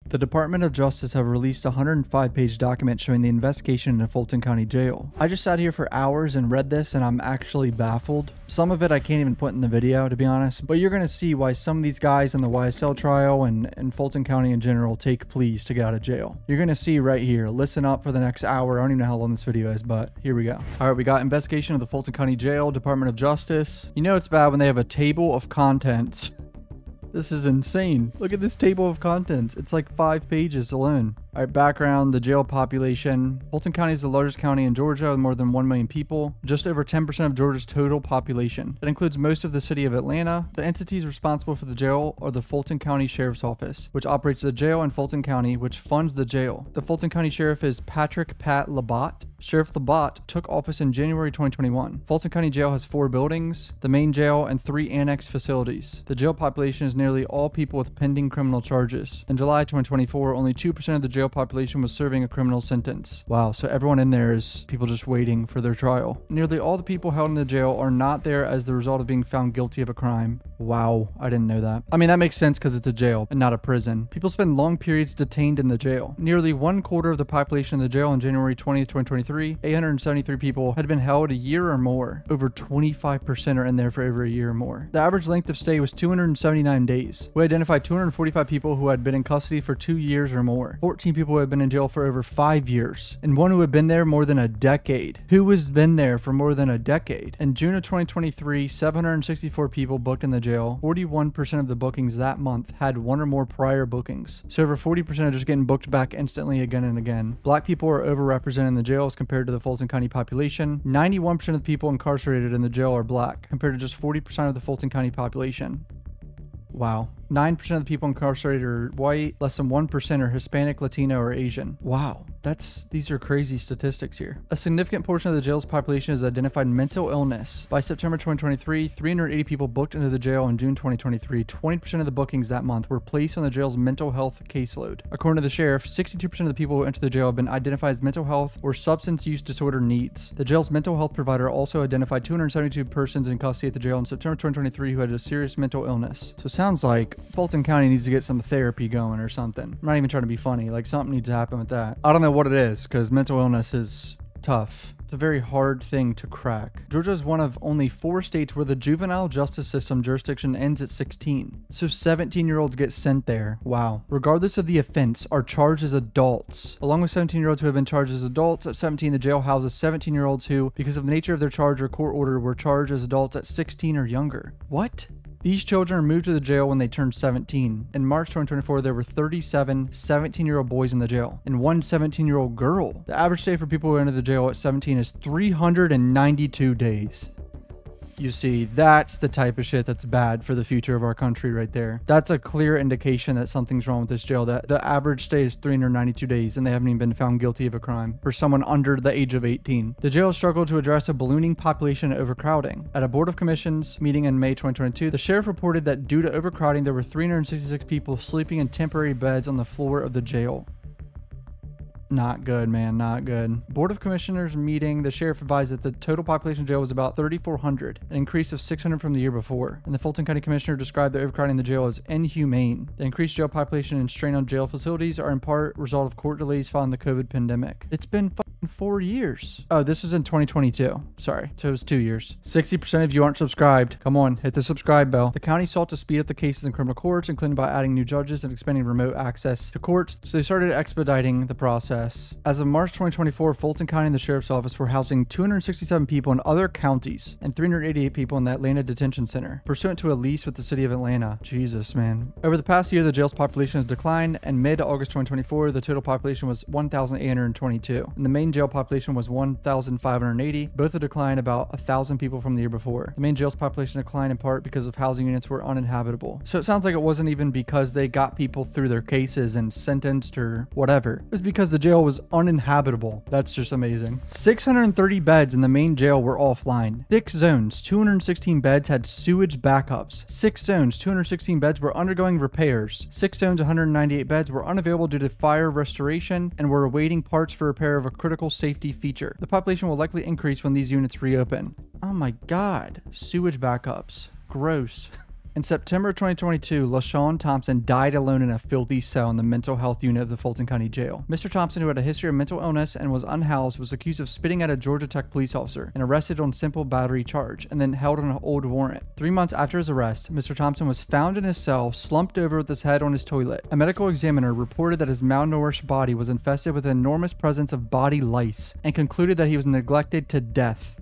The Department of Justice have released a 105-page document showing the investigation in the Fulton County Jail. I just sat here for hours and read this, and I'm actually baffled. Some of it I can't even put in the video, to be honest, but you're going to see why some of these guys in the YSL trial and Fulton County in general take pleas to get out of jail. You're going to see right here. Listen up for the next hour. I don't even know how long this video is, but here we go. All right, we got investigation of the Fulton County Jail, Department of Justice. You know it's bad when they have a table of contents. This is insane. Look at this table of contents. It's like 5 pages alone. All right, background, the jail population. Fulton County is the largest county in Georgia with more than 1 million people, just over 10% of Georgia's total population. It includes most of the city of Atlanta. The entities responsible for the jail are the Fulton County Sheriff's Office, which operates the jail in Fulton County, which funds the jail. The Fulton County Sheriff is Patrick Pat Labatt. Sheriff Labatt took office in January 2021. Fulton County Jail has 4 buildings, the main jail, and 3 annex facilities. The jail population is nearly all people with pending criminal charges. In July 2024, only 2% of the jail population was serving a criminal sentence. Wow, so everyone in there is people just waiting for their trial. Nearly all the people held in the jail are not there as the result of being found guilty of a crime. Wow, I didn't know that. I mean, that makes sense because it's a jail and not a prison. People spend long periods detained in the jail. Nearly 1/4 of the population in the jail on January 20th, 2023, 873 people had been held a year or more. Over 25% are in there for over a year or more. The average length of stay was 279 days. We identified 245 people who had been in custody for 2 years or more. 14 people who had been in jail for over 5 years. And one who had been there more than a decade. Who has been there for more than a decade? In June of 2023, 764 people booked in the jail. 41% of the bookings that month had 1 or more prior bookings. So over 40% are just getting booked back instantly again and again. Black people are overrepresented in the jail as compared to the Fulton County population. 91% of the people incarcerated in the jail are black, compared to just 40% of the Fulton County population. Wow. 9% of the people incarcerated are white, less than 1% are Hispanic, Latino, or Asian. Wow. These are crazy statistics here. A significant portion of the jail's population has identified mental illness. By September 2023, 380 people booked into the jail in June 2023. 20% of the bookings that month were placed on the jail's mental health caseload. According to the sheriff, 62% of the people who enter the jail have been identified as mental health or substance use disorder needs. The jail's mental health provider also identified 272 persons in custody at the jail in September 2023 who had a serious mental illness. So it sounds like Fulton County needs to get some therapy going or something. I'm not even trying to be funny. Like, something needs to happen with that. I don't know what it is, because mental illness is tough. It's a very hard thing to crack. Georgia is one of only 4 states where the juvenile justice system jurisdiction ends at 16. So 17-year-olds get sent there. Wow. Regardless of the offense, are charged as adults. Along with 17-year-olds who have been charged as adults, at 17, the jail houses 17-year-olds who, because of the nature of their charge or court order, were charged as adults at 16 or younger. What? These children are moved to the jail when they turn 17. In March 2024, there were 37 17-year-old boys in the jail and 1 17-year-old girl. The average stay for people who enter the jail at 17 is 392 days. You see, that's the type of shit that's bad for the future of our country right there. That's a clear indication that something's wrong with this jail, that the average stay is 392 days and they haven't even been found guilty of a crime for someone under the age of 18. The jail struggled to address a ballooning population overcrowding. At a Board of Commissions meeting in May 2022, the sheriff reported that due to overcrowding, there were 366 people sleeping in temporary beds on the floor of the jail. Not good, man. Not good. Board of Commissioners meeting, the sheriff advised that the total population of jail was about 3,400, an increase of 600 from the year before. And the Fulton County Commissioner described the overcrowding in the jail as inhumane. The increased jail population and strain on jail facilities are in part a result of court delays following the COVID pandemic. It's been 4 years. Oh, this was in 2022. Sorry. So it was 2 years. 60% of you aren't subscribed. Come on, hit the subscribe bell. The county sought to speed up the cases in criminal courts, including by adding new judges and expanding remote access to courts. So they started expediting the process. As of March 2024, Fulton County and the Sheriff's Office were housing 267 people in other counties and 388 people in the Atlanta Detention Center, pursuant to a lease with the city of Atlanta. Jesus, man. Over the past year, the jail's population has declined, and mid-August 2024, the total population was 1,822, and the main jail population was 1,580. Both have declined about 1,000 people from the year before. The main jail's population declined in part because of housing units were uninhabitable. So it sounds like it wasn't even because they got people through their cases and sentenced or whatever. It was because the jail was uninhabitable. That's just amazing. 630 beds in the main jail were offline. 6 zones, 216 beds had sewage backups. 6 zones, 216 beds were undergoing repairs. 6 zones, 198 beds were unavailable due to fire restoration and were awaiting parts for repair of a critical safety feature. The population will likely increase when these units reopen. Oh my God. Sewage backups. Gross. In September 2022, LaShawn Thompson died alone in a filthy cell in the mental health unit of the Fulton County Jail. Mr. Thompson, who had a history of mental illness and was unhoused, was accused of spitting at a Georgia Tech police officer and arrested on simple battery charge, and then held on an old warrant. 3 months after his arrest, Mr. Thompson was found in his cell, slumped over with his head on his toilet. A medical examiner reported that his malnourished body was infested with an enormous presence of body lice and concluded that he was neglected to death.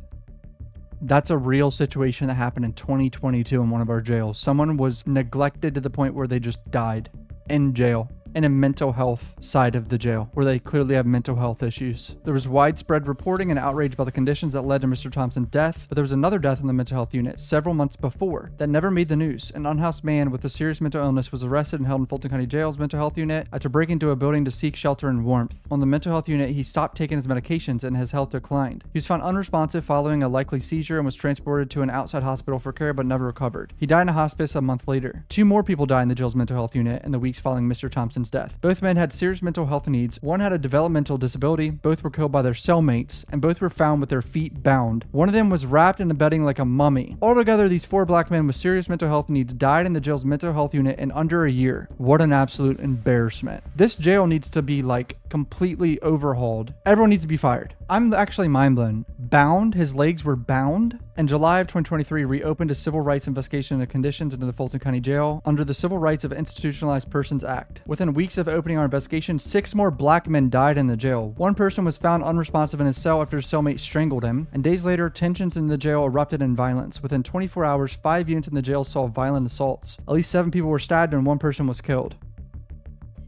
That's a real situation that happened in 2022 in one of our jails. Someone was neglected to the point where they just died in jail. In a mental health side of the jail, where they clearly have mental health issues. There was widespread reporting and outrage about the conditions that led to Mr. Thompson's death, but there was another death in the mental health unit several months before that never made the news. An unhoused man with a serious mental illness was arrested and held in Fulton County Jail's mental health unit after breaking into a building to seek shelter and warmth. On the mental health unit, he stopped taking his medications and his health declined. He was found unresponsive following a likely seizure and was transported to an outside hospital for care but never recovered. He died in a hospice a month later. 2 more people died in the jail's mental health unit in the weeks following Mr. Thompson's death. Both men had serious mental health needs. One had a developmental disability, both were killed by their cellmates, and both were found with their feet bound. One of them was wrapped in a bedding like a mummy. Altogether, these 4 black men with serious mental health needs died in the jail's mental health unit in under a year. What an absolute embarrassment. This jail needs to be like completely overhauled. Everyone needs to be fired. I'm actually mind blown. Bound? His legs were bound? In July of 2023, reopened a civil rights investigation into conditions into the Fulton County Jail under the Civil Rights of Institutionalized Persons Act. Within weeks of opening our investigation, 6 more black men died in the jail. 1 person was found unresponsive in his cell after his cellmate strangled him, and days later, tensions in the jail erupted in violence. Within 24 hours, 5 units in the jail saw violent assaults. At least 7 people were stabbed and 1 person was killed.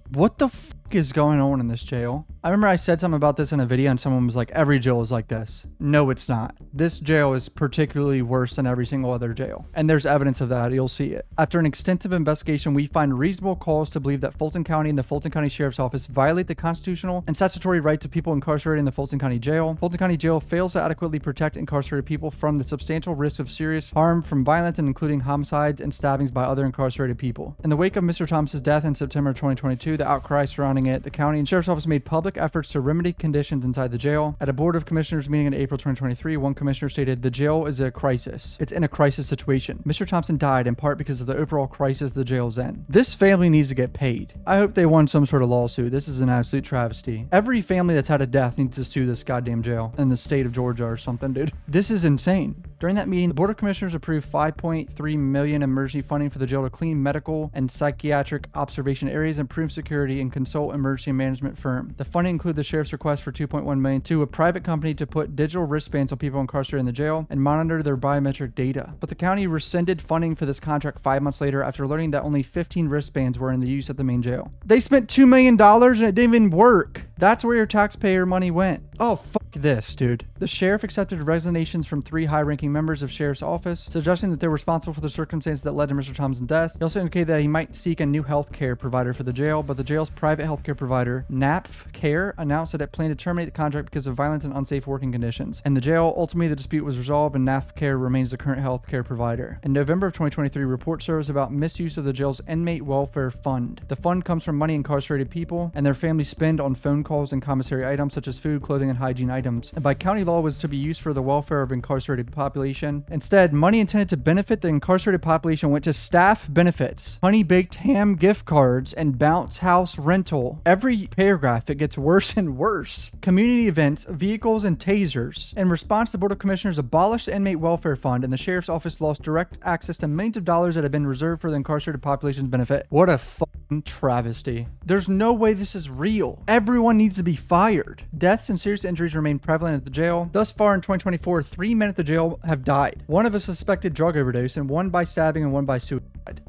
What the fuck is going on in this jail? I remember I said something about this in a video and someone was like, every jail is like this. No, it's not. This jail is particularly worse than every single other jail. And there's evidence of that. You'll see it. After an extensive investigation, we find reasonable cause to believe that Fulton County and the Fulton County Sheriff's Office violate the constitutional and statutory rights of people incarcerated in the Fulton County Jail. Fulton County Jail fails to adequately protect incarcerated people from the substantial risk of serious harm from violence and including homicides and stabbings by other incarcerated people. In the wake of Mr. Thompson's death in September 2022, the outcry surrounding it, the county and sheriff's office made public efforts to remedy conditions inside the jail. At a board of commissioners meeting in April 2023, one commissioner stated, "The jail is a crisis. It's in a crisis situation. Mr. Thompson died in part because of the overall crisis the jail is in. This family needs to get paid." I hope they won some sort of lawsuit. This is an absolute travesty. Every family that's had a death needs to sue this goddamn jail in the state of Georgia or something, dude. This is insane. During that meeting, the Board of Commissioners approved $5.3 million emergency funding for the jail to clean medical and psychiatric observation areas, improve security, and consult emergency management firm. The funding included the sheriff's request for $2.1 million to a private company to put digital wristbands on people incarcerated in the jail and monitor their biometric data. But the county rescinded funding for this contract 5 months later after learning that only 15 wristbands were in the use at the main jail. They spent $2 million and it didn't even work. That's where your taxpayer money went. Oh, fuck this, dude. The sheriff accepted resignations from 3 high-ranking members of sheriff's office, suggesting that they're responsible for the circumstances that led to Mr. Thompson's death. He also indicated that he might seek a new health care provider for the jail, but the jail's private health care provider, NAPF Care, announced that it planned to terminate the contract because of violence and unsafe working conditions. In the jail, ultimately the dispute was resolved and NAPF Care remains the current health care provider. In November of 2023, reports surfaced about misuse of the jail's inmate welfare fund. The fund comes from money incarcerated people and their families spend on phone calls and commissary items such as food, clothing, and hygiene items, and by county law was to be used for the welfare of incarcerated population. Instead, money intended to benefit the incarcerated population went to staff benefits, honey baked ham gift cards, and bounce house rental. Every paragraph, it gets worse and worse. Community events, vehicles, and tasers. In response, the Board of Commissioners abolished the inmate welfare fund, and the sheriff's office lost direct access to millions of dollars that had been reserved for the incarcerated population's benefit. What a fucking travesty. There's no way this is real. Everyone needs to be fired. Deaths and serious injuries remain prevalent at the jail. Thus far in 2024, 3 men at the jail have died. One of a suspected drug overdose and 1 by stabbing and 1 by suicide.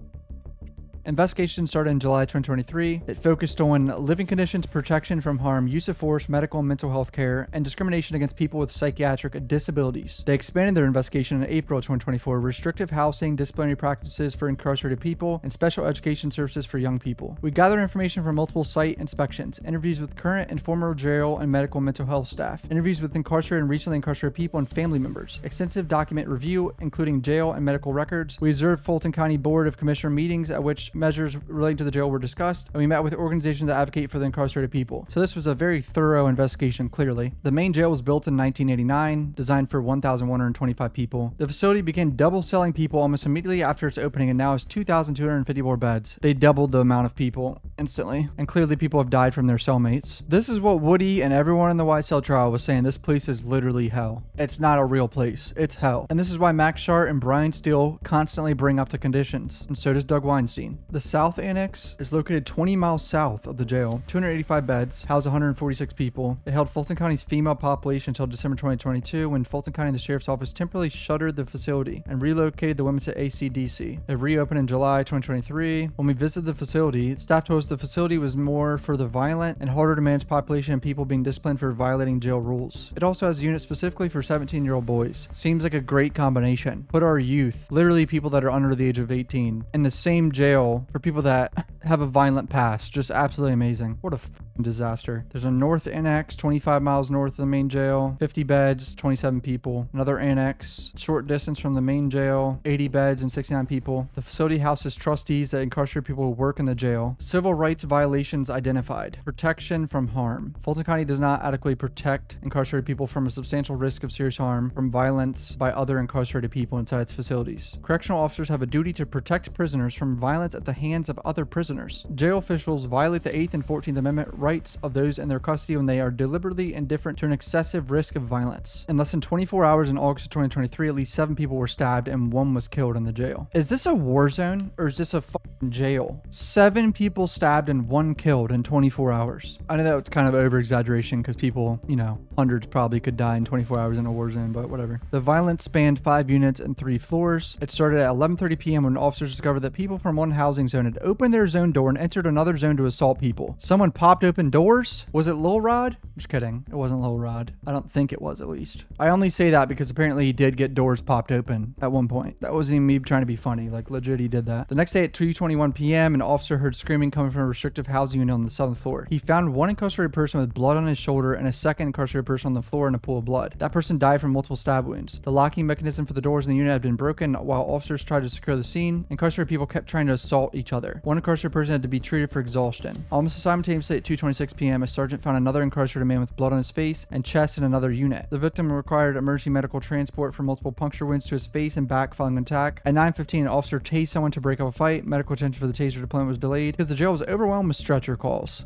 Investigation started in July 2023. It focused on living conditions, protection from harm, use of force, medical and mental health care, and discrimination against people with psychiatric disabilities. They expanded their investigation in April 2024, restrictive housing, disciplinary practices for incarcerated people, and special education services for young people. We gathered information from multiple site inspections, interviews with current and former jail and medical mental health staff, interviews with incarcerated and recently incarcerated people and family members, extensive document review, including jail and medical records. We observed Fulton County Board of Commissioner meetings at which measures relating to the jail were discussed, and we met with organizations that advocate for the incarcerated people. So this was a very thorough investigation, clearly. The main jail was built in 1989, designed for 1,125 people. The facility began double selling people almost immediately after its opening and now has 2,254 beds. They doubled the amount of people instantly, and clearly people have died from their cellmates. This is what Woody and everyone in the YSL trial was saying. This place is literally hell. It's not a real place. It's hell. And this is why Max Shart and Brian Steele constantly bring up the conditions, and so does Doug Weinstein. The South Annex is located 20 miles south of the jail, 285 beds, housed 146 people. It held Fulton County's female population until December 2022, when Fulton County and the Sheriff's Office temporarily shuttered the facility and relocated the women to ACDC. It reopened in July 2023. When we visited the facility, staff told us the facility was more for the violent and harder to manage population and people being disciplined for violating jail rules. It also has a unit specifically for 17-year-old boys. Seems like a great combination. Put our youth, literally people that are under the age of 18, in the same jail for people that have a violent past. Just absolutely amazing. What a disaster. There's a North Annex 25 miles north of the main jail, 50 beds, 27 people. Another annex short distance from the main jail, 80 beds and 69 people. The facility houses trustees that incarcerate people who work in the jail. Civil rights violations identified. Protection from harm. Fulton County does not adequately protect incarcerated people from a substantial risk of serious harm from violence by other incarcerated people inside its facilities. Correctional officers have a duty to protect prisoners from violence at the hands of other prisoners. Jail officials violate the 8th and 14th Amendment rights of those in their custody when they are deliberately indifferent to an excessive risk of violence. In less than 24 hours in August of 2023, at least 7 people were stabbed and 1 was killed in the jail. Is this a war zone or is this a fucking jail? 7 people stabbed and 1 killed in 24 hours. I know that was kind of over exaggeration because people, you know, hundreds probably could die in 24 hours in a war zone, but whatever. The violence spanned 5 units and 3 floors. It started at 11:30 p.m. when officers discovered that people from one housing zone had opened their zone door and entered another zone to assault people. Someone popped open doors. Was it Lil Rod? I'm just kidding. It wasn't Lil Rod. I don't think it was, at least. I only say that because apparently he did get doors popped open at one point. That wasn't even me trying to be funny. Like, legit, he did that. The next day at 2:21 p.m., an officer heard screaming coming from a restrictive housing unit on the 7th floor. He found one incarcerated person with blood on his shoulder and a second incarcerated person on the floor in a pool of blood. That person died from multiple stab wounds. The locking mechanism for the doors in the unit had been broken while officers tried to secure the scene. Incarcerated people kept trying to assault each other. One incarcerated person had to be treated for exhaustion. Almost simultaneously at 2:26 p.m., a sergeant found another incarcerated man with blood on his face and chest in another unit. The victim required emergency medical transport for multiple puncture wounds to his face and back following an attack. At 9:15, an officer tased someone to break up a fight. Medical attention for the taser deployment was delayed because the jail was overwhelmed with stretcher calls.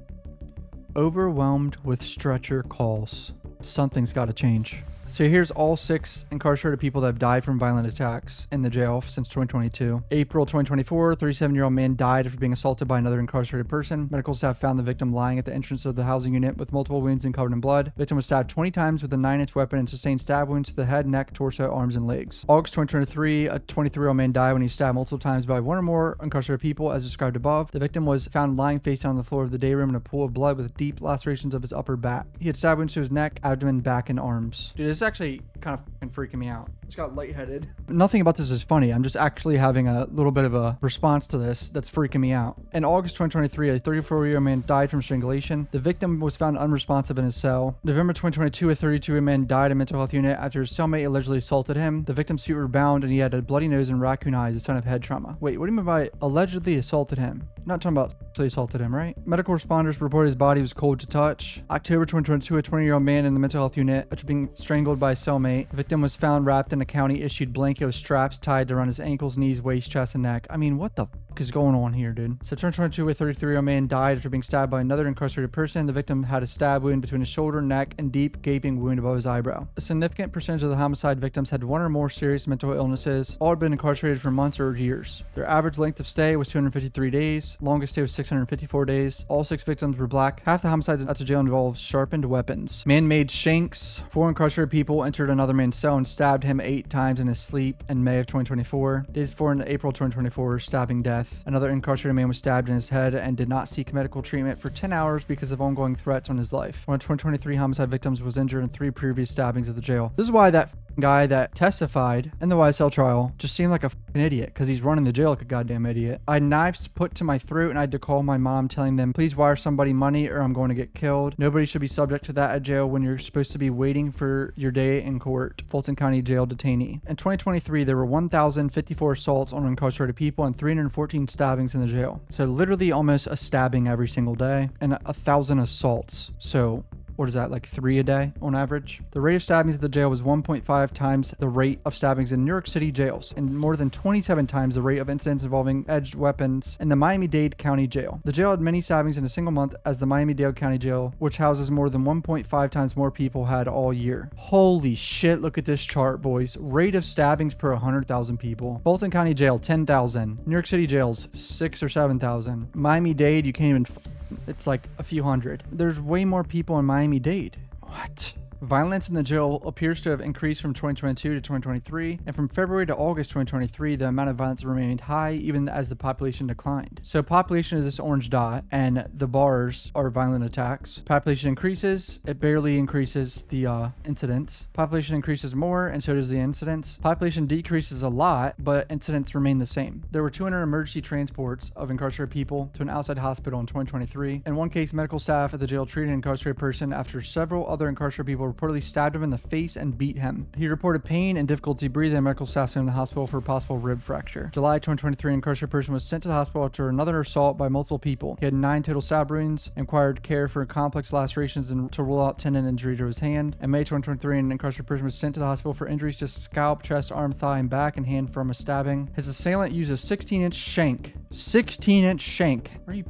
Overwhelmed with stretcher calls. Something's got to change. So here's all 6 incarcerated people that have died from violent attacks in the jail since 2022. April 2024, 37-year-old man died after being assaulted by another incarcerated person. Medical staff found the victim lying at the entrance of the housing unit with multiple wounds and covered in blood. The victim was stabbed 20 times with a 9-inch weapon and sustained stab wounds to the head, neck, torso, arms, and legs. August 2023, a 23-year-old man died when he was stabbed multiple times by 1 or more incarcerated people, as described above. The victim was found lying face down on the floor of the day room in a pool of blood with deep lacerations of his upper back. He had stab wounds to his neck, abdomen, back, and arms. Dude, this is actually kind of freaking me out. Just got lightheaded. Nothing about this is funny. I'm just actually having a little bit of a response to this that's freaking me out. In August 2023, a 34-year-old man died from strangulation. The victim was found unresponsive in his cell. November 2022, a 32-year-old man died in a mental health unit after his cellmate allegedly assaulted him. The victim's feet were bound and he had a bloody nose and raccoon eyes, a sign of head trauma. Wait, what do you mean by allegedly assaulted him? I'm not talking about sexually assaulted him, right? Medical responders reported his body was cold to touch. October 2022, a 20-year-old man in the mental health unit after being strangled by a cellmate. The victim was found wrapped in a county-issued blanket with straps tied around his ankles, knees, waist, chest, and neck. I mean, what the fuck is going on here, dude? September 2022, a 33-year-old man died after being stabbed by another incarcerated person. The victim had a stab wound between his shoulder, neck, and deep gaping wound above his eyebrow. A significant percentage of the homicide victims had 1 or more serious mental illnesses. All had been incarcerated for months or years. Their average length of stay was 253 days. Longest stay was 654 days. All 6 victims were black. Half the homicides at the jail involved sharpened weapons. Man-made shanks. 4 incarcerated people entered another man's cell and stabbed him 8 times in his sleep in May of 2024. Days before, in April 2024, stabbing death. Another incarcerated man was stabbed in his head and did not seek medical treatment for 10 hours because of ongoing threats on his life. One of 2023 homicide victims was injured in 3 previous stabbings at the jail. This is why that guy that testified in the YSL trial just seemed like a fucking idiot because he's running the jail like a goddamn idiot. I had knives put to my throat and I had to call my mom telling them, please wire somebody money or I'm going to get killed. Nobody should be subject to that at jail when you're supposed to be waiting for your day in court. Fulton County Jail detainee. In 2023, there were 1,054 assaults on incarcerated people and 314 stabbings in the jail. So literally almost a stabbing every single day and 1,000 assaults. So what is that, like 3 a day on average? The rate of stabbings at the jail was 1.5 times the rate of stabbings in New York City jails and more than 27 times the rate of incidents involving edged weapons in the Miami-Dade County Jail. The jail had many stabbings in a single month as the Miami-Dade County Jail, which houses more than 1.5 times more people, had all year. Holy shit, look at this chart, boys. Rate of stabbings per 100,000 people. Fulton County Jail, 10,000. New York City jails, 6 or 7,000. Miami-Dade, you can't even it's like a few hundred. There's way more people in Miami-Dade. What? Violence in the jail appears to have increased from 2022 to 2023, and from February to August 2023, the amount of violence remained high even as the population declined. So population is this orange dot, and the bars are violent attacks. Population increases, it barely increases the incidents. Population increases more, and so does the incidents. Population decreases a lot, but incidents remain the same. There were 200 emergency transports of incarcerated people to an outside hospital in 2023. In one case, medical staff at the jail treated an incarcerated person after several other incarcerated people reportedly stabbed him in the face and beat him. He reported pain and difficulty breathing, and medical staff sent him to the hospital for a possible rib fracture. July 2023, an incarcerated person was sent to the hospital after another assault by multiple people. He had 9 total stab wounds, required care for complex lacerations and to rule out tendon injury to his hand. In May 2023, an incarcerated person was sent to the hospital for injuries to scalp, chest, arm, thigh, and back and hand from a stabbing. His assailant used a 16-inch shank. 16-inch shank. Are you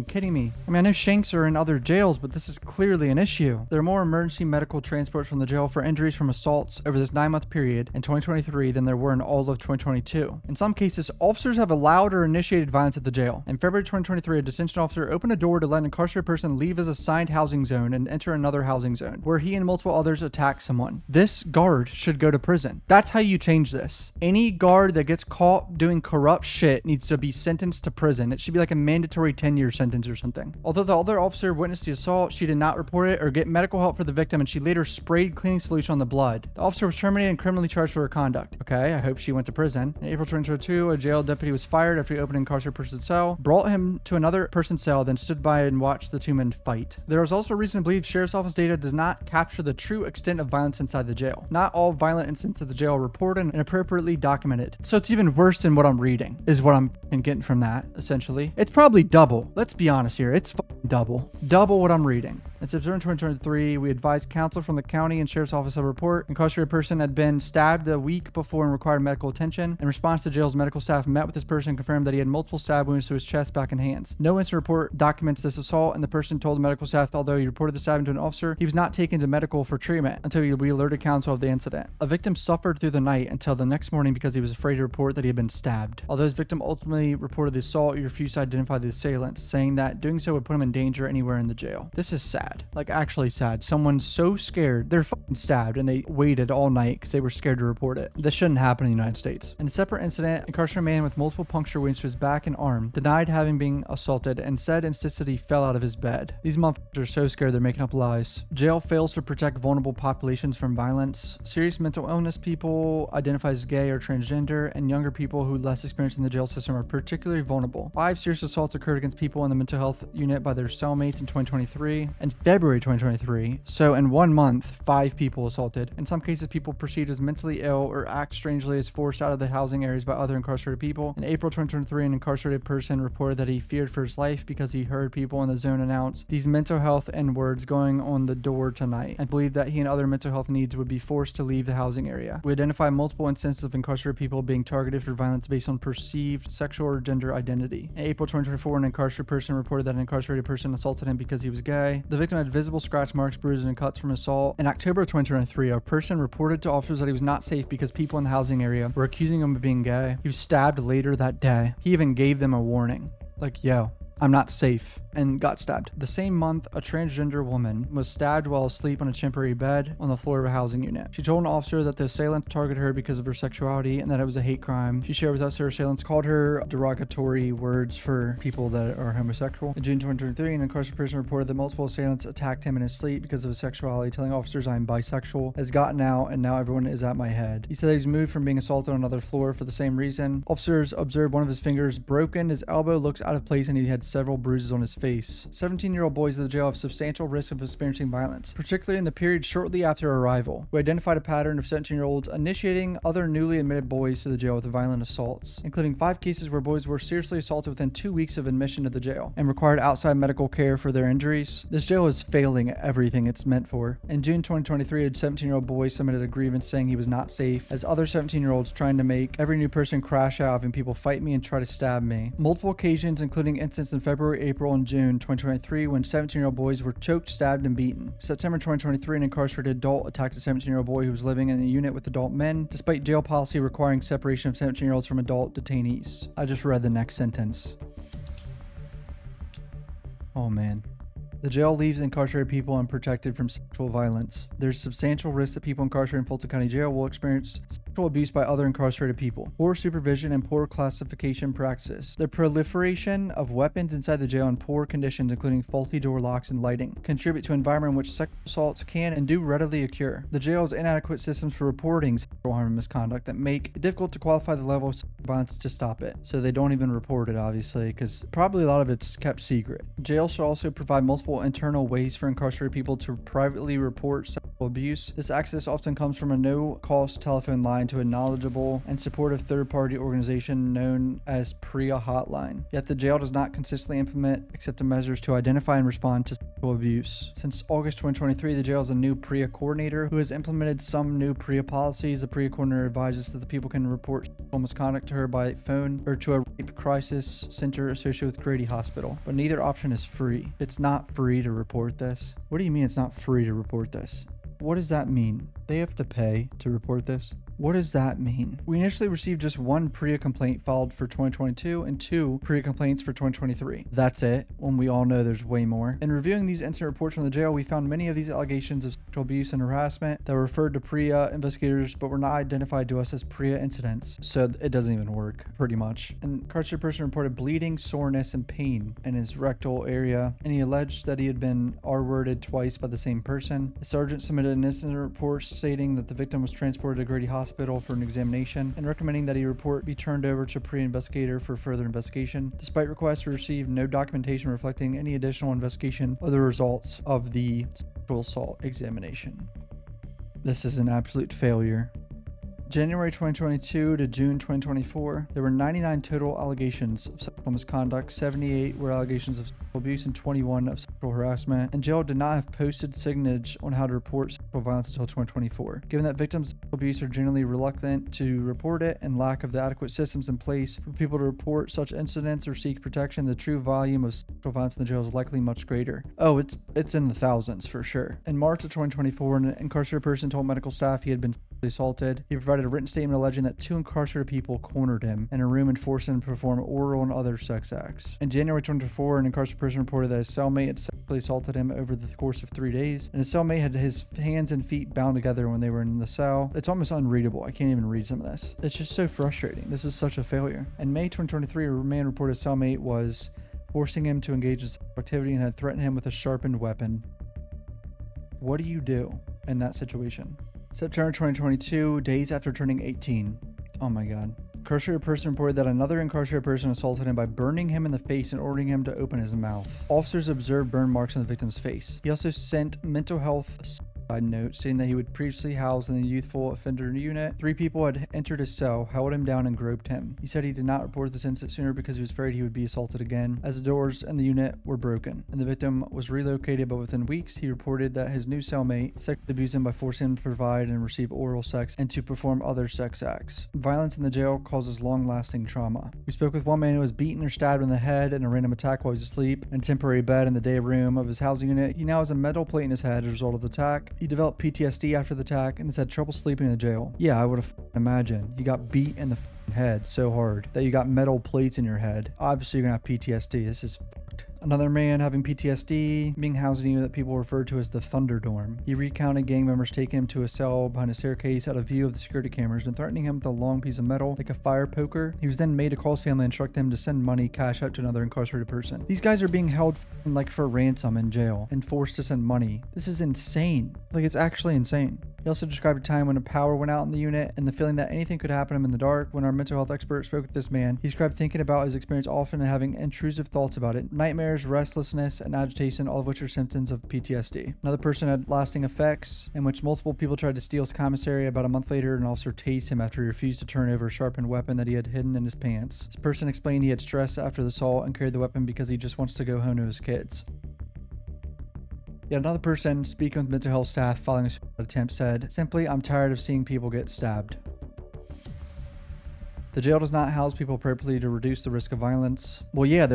kidding me? I mean, I know shanks are in other jails, but this is clearly an issue. There are more emergency medical transports from the jail for injuries from assaults over this 9-month period in 2023 than there were in all of 2022. In some cases, officers have allowed or initiated violence at the jail. In February 2023, a detention officer opened a door to let an incarcerated person leave his assigned housing zone and enter another housing zone, where he and multiple others attacked someone. This guard should go to prison. That's how you change this. Any guard that gets caught doing corrupt shit needs to be sentenced to prison. It should be like a mandatory 10-year sentence or something. Although the other officer witnessed the assault, she did not report it or get medical help for the victim, and she later sprayed cleaning solution on the blood. The officer was terminated and criminally charged for her conduct. Okay, I hope she went to prison. In April 2022, a jail deputy was fired after he opened an incarcerated person's cell, brought him to another person's cell, then stood by and watched the two men fight. There is also reason to believe sheriff's office data does not capture the true extent of violence inside the jail. Not all violent incidents at the jail are reported and appropriately documented. So it's even worse than what I'm reading, is what I'm getting from that, essentially. It's probably double. Let's be honest here. It's double what I'm reading. In September 2023, we advised counsel from the county and sheriff's office of a report. Incarcerated person had been stabbed the week before and required medical attention. In response, to jail's medical staff met with this person and confirmed that he had multiple stab wounds to his chest, back, and hands. No incident report documents this assault, and the person told the medical staff that although he reported the stabbing to an officer, he was not taken to medical for treatment until he alerted counsel of the incident. A victim suffered through the night until the next morning because he was afraid to report that he had been stabbed. Although his victim ultimately reported the assault, he refused to identify the assailants, saying that doing so would put him in danger anywhere in the jail. This is sad. Like, actually sad. Someone's so scared they're fucking stabbed, and they waited all night because they were scared to report it. This shouldn't happen in the United States. In a separate incident, incarcerated man with multiple puncture wounds to his back and arm denied having been assaulted and said insisted he fell out of his bed. These motherfuckers are so scared they're making up lies. Jail fails to protect vulnerable populations from violence. Serious mental illness people, identified as gay or transgender, and younger people who less experienced in the jail system are particularly vulnerable. 5 serious assaults occurred against people in the mental health unit by their cellmates in 2023 and February 2023. So in 1 month, 5 people assaulted. In some cases, people perceived as mentally ill or act strangely as forced out of the housing areas by other incarcerated people. In April 2023, an incarcerated person reported that he feared for his life because he heard people in the zone announce these mental health N-words going on the door tonight, and believed that he and other mental health needs would be forced to leave the housing area. We identified multiple instances of incarcerated people being targeted for violence based on perceived sexual or gender identity. In April 2024, an incarcerated person reported that an incarcerated person assaulted him because he was gay. The victim had visible scratch marks, bruises, and cuts from assault. In October 2023, a person reported to officers that he was not safe because people in the housing area were accusing him of being gay. He was stabbed later that day. He even gave them a warning. Like, yo, I'm not safe. and got stabbed. The same month, a transgender woman was stabbed while asleep on a temporary bed on the floor of a housing unit. She told an officer that the assailant targeted her because of her sexuality and that it was a hate crime. She shared with us her assailants called her derogatory words for people that are homosexual. In June 2023, an incarcerated person reported that multiple assailants attacked him in his sleep because of his sexuality, telling officers, "I am bisexual," has gotten out and now everyone is at my head. He said that he's moved from being assaulted on another floor for the same reason. Officers observed one of his fingers broken, his elbow looks out of place, and he had several bruises on his face. 17-year-old boys at the jail have substantial risk of experiencing violence, particularly in the period shortly after arrival. We identified a pattern of 17-year-olds initiating other newly admitted boys to the jail with violent assaults, including 5 cases where boys were seriously assaulted within 2 weeks of admission to the jail and required outside medical care for their injuries. This jail is failing at everything it's meant for. In June 2023, a 17-year-old boy submitted a grievance saying he was not safe, as other 17-year-olds trying to make every new person crash out having people fight me and try to stab me. Multiple occasions, including incidents in February, April, and June 2023 when 17-year-old boys were choked, stabbed, and beaten. September 2023, an incarcerated adult attacked a 17-year-old boy who was living in a unit with adult men, despite jail policy requiring separation of 17-year-olds from adult detainees. I just read the next sentence. Oh man. The jail leaves incarcerated people unprotected from sexual violence. There's substantial risk that people incarcerated in Fulton County Jail will experience sexual abuse by other incarcerated people, poor supervision, and poor classification practices. The proliferation of weapons inside the jail and poor conditions, including faulty door locks and lighting, contribute to an environment in which sexual assaults can and do readily occur. The jail's inadequate systems for reporting sexual harm and misconduct that make it difficult to qualify the level of sexual violence to stop it. So they don't even report it, obviously, because probably a lot of it's kept secret. Jail should also provide multiple internal ways for incarcerated people to privately report sexual abuse. This access often comes from a no-cost telephone line to a knowledgeable and supportive third-party organization known as PREA Hotline. Yet the jail does not consistently implement accepted measures to identify and respond to sexual abuse. Since August 2023, the jail has a new PREA coordinator who has implemented some new PREA policies. The PREA coordinator advises that the people can report sexual misconduct to her by phone or to a rape crisis center associated with Grady Hospital. But neither option is free. It's not free to report this. What do you mean it's not free to report this? What does that mean? They have to pay to report this? What does that mean? We initially received just 1 PREA complaint filed for 2022 and 2 PREA complaints for 2023. That's it, when we all know there's way more. In reviewing these incident reports from the jail, we found many of these allegations of sexual abuse and harassment that were referred to PREA investigators but were not identified to us as PREA incidents. So it doesn't even work, pretty much. An incarcerated person reported bleeding, soreness, and pain in his rectal area, and he alleged that he had been R-worded twice by the same person. The sergeant submitted an incident report stating that the victim was transported to Grady Hospital for an examination and recommending that he report be turned over to a PREA investigator for further investigation. Despite requests, we received no documentation reflecting any additional investigation of the results of the sexual assault examination. This is an absolute failure. January 2022 to June 2024, there were 99 total allegations of sexual misconduct, 78 were allegations of sexual abuse, and 21 of sexual harassment, and jail did not have posted signage on how to report sexual violence until 2024. Given that victims of sexual abuse are generally reluctant to report it and lack of the adequate systems in place for people to report such incidents or seek protection, the true volume of sexual violence in the jail is likely much greater. Oh, it's in the thousands for sure. In March of 2024, an incarcerated person told medical staff he had been sexually assaulted. He provided a written statement alleging that 2 incarcerated people cornered him in a room and forced him to perform oral and other sex acts. In January 2024, an incarcerated person reported that his cellmate had sexually assaulted him over the course of 3 days, and his cellmate had his hands and feet bound together when they were in the cell. It's almost unreadable. I can't even read some of this. It's just so frustrating. This is such a failure. In May 2023, a man reported his cellmate was forcing him to engage in sexual activity and had threatened him with a sharpened weapon. What do you do in that situation? September 2022, days after turning 18. Oh my god. Incarcerated person reported that another incarcerated person assaulted him by burning him in the face and ordering him to open his mouth. Officers observed burn marks on the victim's face. He also sent mental health suicide note stating that he would previously housed in the youthful offender unit. 3 people had entered his cell, held him down, and groped him. He said he did not report this incident sooner because he was afraid he would be assaulted again, as the doors in the unit were broken, and the victim was relocated. But within weeks, he reported that his new cellmate sexually abused him by forcing him to provide and receive oral sex and to perform other sex acts. Violence in the jail causes long-lasting trauma. We spoke with one man who was beaten or stabbed in the head in a random attack while he was asleep in a temporary bed in the day room of his housing unit. He now has a metal plate in his head as a result of the attack. He developed PTSD after the attack and has had trouble sleeping in the jail. Yeah, I would have imagined. You got beat in the head so hard that you got metal plates in your head. Obviously, you're gonna have PTSD. This is fucked. Another man having PTSD, being housed in a unit that people refer to as the Thunderdorm. He recounted gang members taking him to a cell behind a staircase out of view of the security cameras and threatening him with a long piece of metal like a fire poker. He was then made to call his family and instruct them to send money cash out to another incarcerated person. These guys are being held like for ransom in jail and forced to send money. This is insane. Like, it's actually insane. He also described a time when a power went out in the unit and the feeling that anything could happen to him in the dark. When our mental health expert spoke with this man, he described thinking about his experience often and having intrusive thoughts about it. Nightmares, restlessness, and agitation, all of which are symptoms of PTSD. Another person had lasting effects in which multiple people tried to steal his commissary. About a month later, an officer tased him after he refused to turn over a sharpened weapon that he had hidden in his pants. This person explained he had stress after the assault and carried the weapon because he just wants to go home to his kids. Yet another person speaking with mental health staff following a suicide attempt said, "Simply, I'm tired of seeing people get stabbed." The jail does not house people appropriately to reduce the risk of violence. Well, yeah,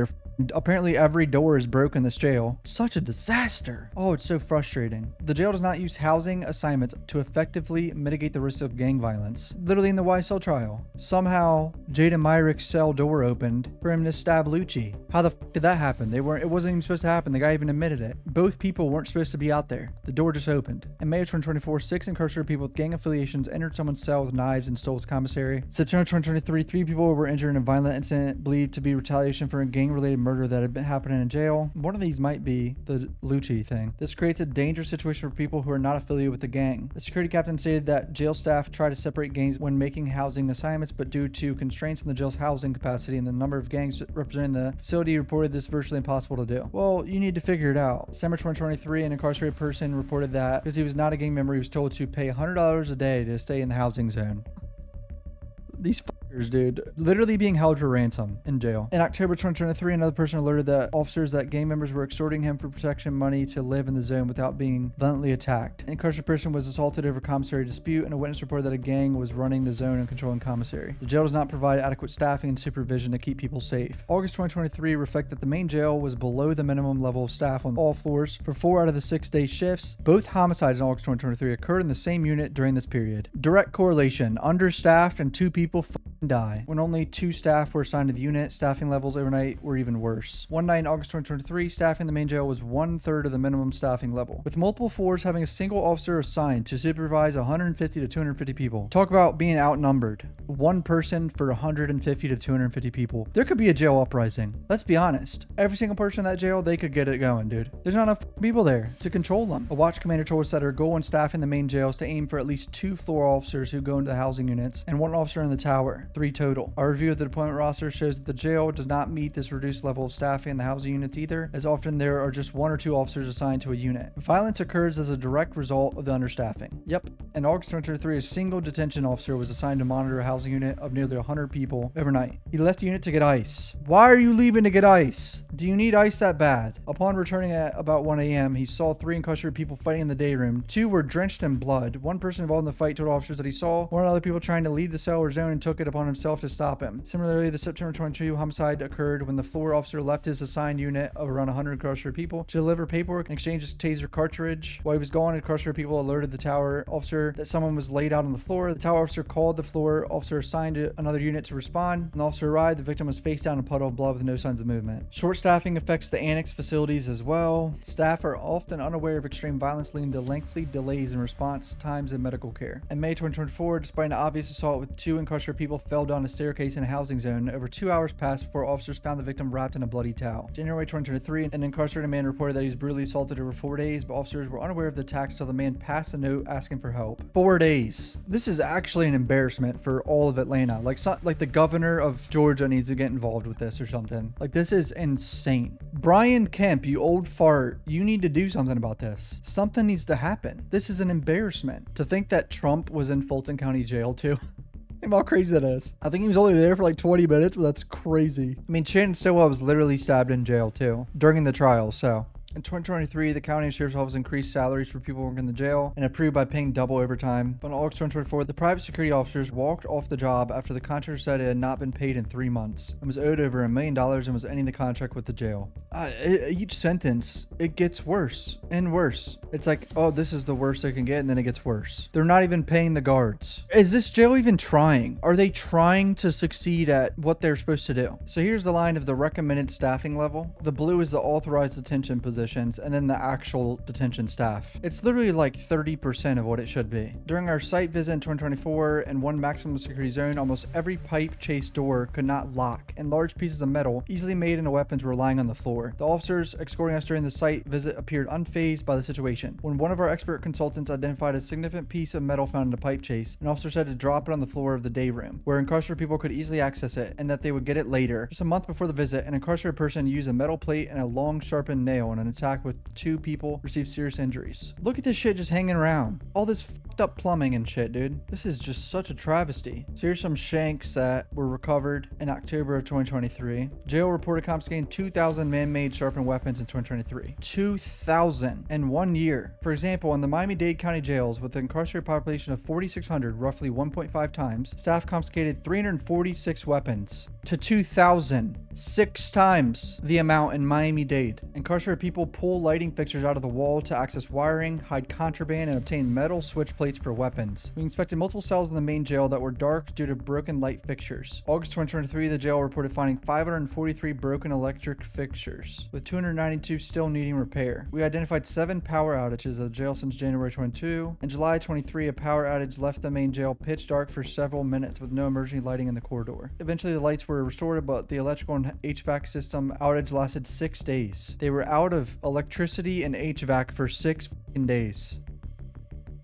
apparently every door is broken in this jail. Such a disaster. Oh, it's so frustrating. The jail does not use housing assignments to effectively mitigate the risk of gang violence. Literally in the YSL trial, somehow Jaden Myrick's cell door opened for him to stab Lucci. How the f did that happen? It wasn't even supposed to happen. The guy even admitted it. Both people weren't supposed to be out there. The door just opened. In May of 2024, 6 incarcerated people with gang affiliations entered someone's cell with knives and stole his commissary. September 2023, 3 people were injured in a violent incident believed to be retaliation for a gang-related murder that had been happening in jail. One of these might be the Lucci thing. This creates a dangerous situation for people who are not affiliated with the gang. The security captain stated that jail staff try to separate gangs when making housing assignments, but due to constraints in the jail's housing capacity and the number of gangs representing the facility, reported this virtually impossible to do. Well, you need to figure it out. December 2023, an incarcerated person reported that because he was not a gang member, he was told to pay $100 a day to stay in the housing zone. These fuckers, dude, literally being held for ransom in jail. In October 2023, another person alerted that officers that gang members were extorting him for protection money to live in the zone without being violently attacked. An incarcerated person was assaulted over commissary dispute, and a witness reported that a gang was running the zone and controlling commissary. The jail does not provide adequate staffing and supervision to keep people safe. August 2023 reflected that the main jail was below the minimum level of staff on all floors for 4 out of the 6-day shifts. Both homicides in August 2023 occurred in the same unit during this period. Direct correlation: understaffed and 2 people die. When only 2 staff were assigned to the unit, staffing levels overnight were even worse. One night in August 2023, staffing in the main jail was 1/3 of the minimum staffing level, with multiple floors having a single officer assigned to supervise 150 to 250 people. Talk about being outnumbered. One person for 150 to 250 people. There could be a jail uprising. Let's be honest. Every single person in that jail, they could get it going, dude. There's not enough people there to control them. A watch commander told us that our goal in staffing the main jail is to aim for at least 2 floor officers who go into the housing units and 1 officer in the tower. 3 total. Our review of the deployment roster shows that the jail does not meet this reduced level of staffing in the housing units either, as often there are just 1 or 2 officers assigned to a unit. Violence occurs as a direct result of the understaffing. Yep. In August 2023, a single detention officer was assigned to monitor a housing unit of nearly 100 people overnight. He left the unit to get ice. Why are you leaving to get ice? Do you need ice that bad? Upon returning at about 1 a.m., he saw 3 incarcerated people fighting in the day room. 2 were drenched in blood. 1 person involved in the fight told officers that he saw 1 other people trying to leave the cell or zone and took it upon himself to stop him. Similarly, the September 22 homicide occurred when the floor officer left his assigned unit of around 100 incarcerated people to deliver paperwork and exchange his taser cartridge. While he was gone, incarcerated people alerted the tower officer that someone was laid out on the floor. The tower officer called the floor officer assigned to another unit to respond. When the officer arrived, the victim was face down in a puddle of blood with no signs of movement. Short staffing affects the annex facilities as well. Staff are often unaware of extreme violence, leading to lengthy delays in response times and medical care. In May 2024, despite an obvious assault with 2 incarcerated people fell down a staircase in a housing zone, over 2 hours passed before officers found the victim wrapped in a bloody towel. January 2023, an incarcerated man reported that he was brutally assaulted over 4 days, but officers were unaware of the attack until the man passed a note asking for help. 4 days. This is actually an embarrassment for all of Atlanta. Like the governor of Georgia needs to get involved with this or something. Like, this is insane. Brian Kemp, you old fart, you need to do something about this. Something needs to happen. This is an embarrassment. To think that Trump was in Fulton County Jail too. Think how crazy that is. I think he was only there for like 20 minutes, but that's crazy. I mean, Shannon Stillwell was literally stabbed in jail too during the trial, so In 2023, the county sheriff's office increased salaries for people working in the jail and approved by paying double overtime. But in August 2024, the private security officers walked off the job after the contractor said it had not been paid in 3 months and was owed over $1 million and was ending the contract with the jail. Each sentence, it gets worse and worse. It's like, oh, this is the worst they can get, and then it gets worse. They're not even paying the guards. Is this jail even trying? Are they trying to succeed at what they're supposed to do? So here's the line of the recommended staffing level. The blue is the authorized detention positions, and then the actual detention staff. It's literally like 30% of what it should be. During our site visit in 2024 and one maximum security zone, almost every pipe chase door could not lock, and large pieces of metal easily made into weapons were lying on the floor. The officers escorting us during the site visit appeared unfazed by the situation. When one of our expert consultants identified a significant piece of metal found in a pipe chase, an officer said to drop it on the floor of the day room, where incarcerated people could easily access it, and that they would get it later. Just a month before the visit, an incarcerated person used a metal plate and a long sharpened nail in an attack with 2 people received serious injuries. Look at this shit just hanging around. All this fucked up plumbing and shit, dude. This is just such a travesty. So here's some shanks that were recovered in October of 2023. Jail reported confiscating 2,000 man-made sharpened weapons in 2023. 2,000 in 1 year. For example, in the Miami-Dade County jails with an incarcerated population of 4,600, roughly 1.5 times, staff confiscated 346 weapons to 2,000. 6 times the amount in Miami-Dade. Incarcerated people pull lighting fixtures out of the wall to access wiring, hide contraband, and obtain metal switch plates for weapons. We inspected multiple cells in the main jail that were dark due to broken light fixtures. August 2023, the jail reported finding 543 broken electric fixtures, with 292 still needing repair. We identified 7 power outages at the jail since January 22. In July 23, a power outage left the main jail pitch dark for several minutes with no emergency lighting in the corridor. Eventually, the lights were restored, but the electrical and HVAC system outage lasted 6 days. They were out of electricity and HVAC for 6 days.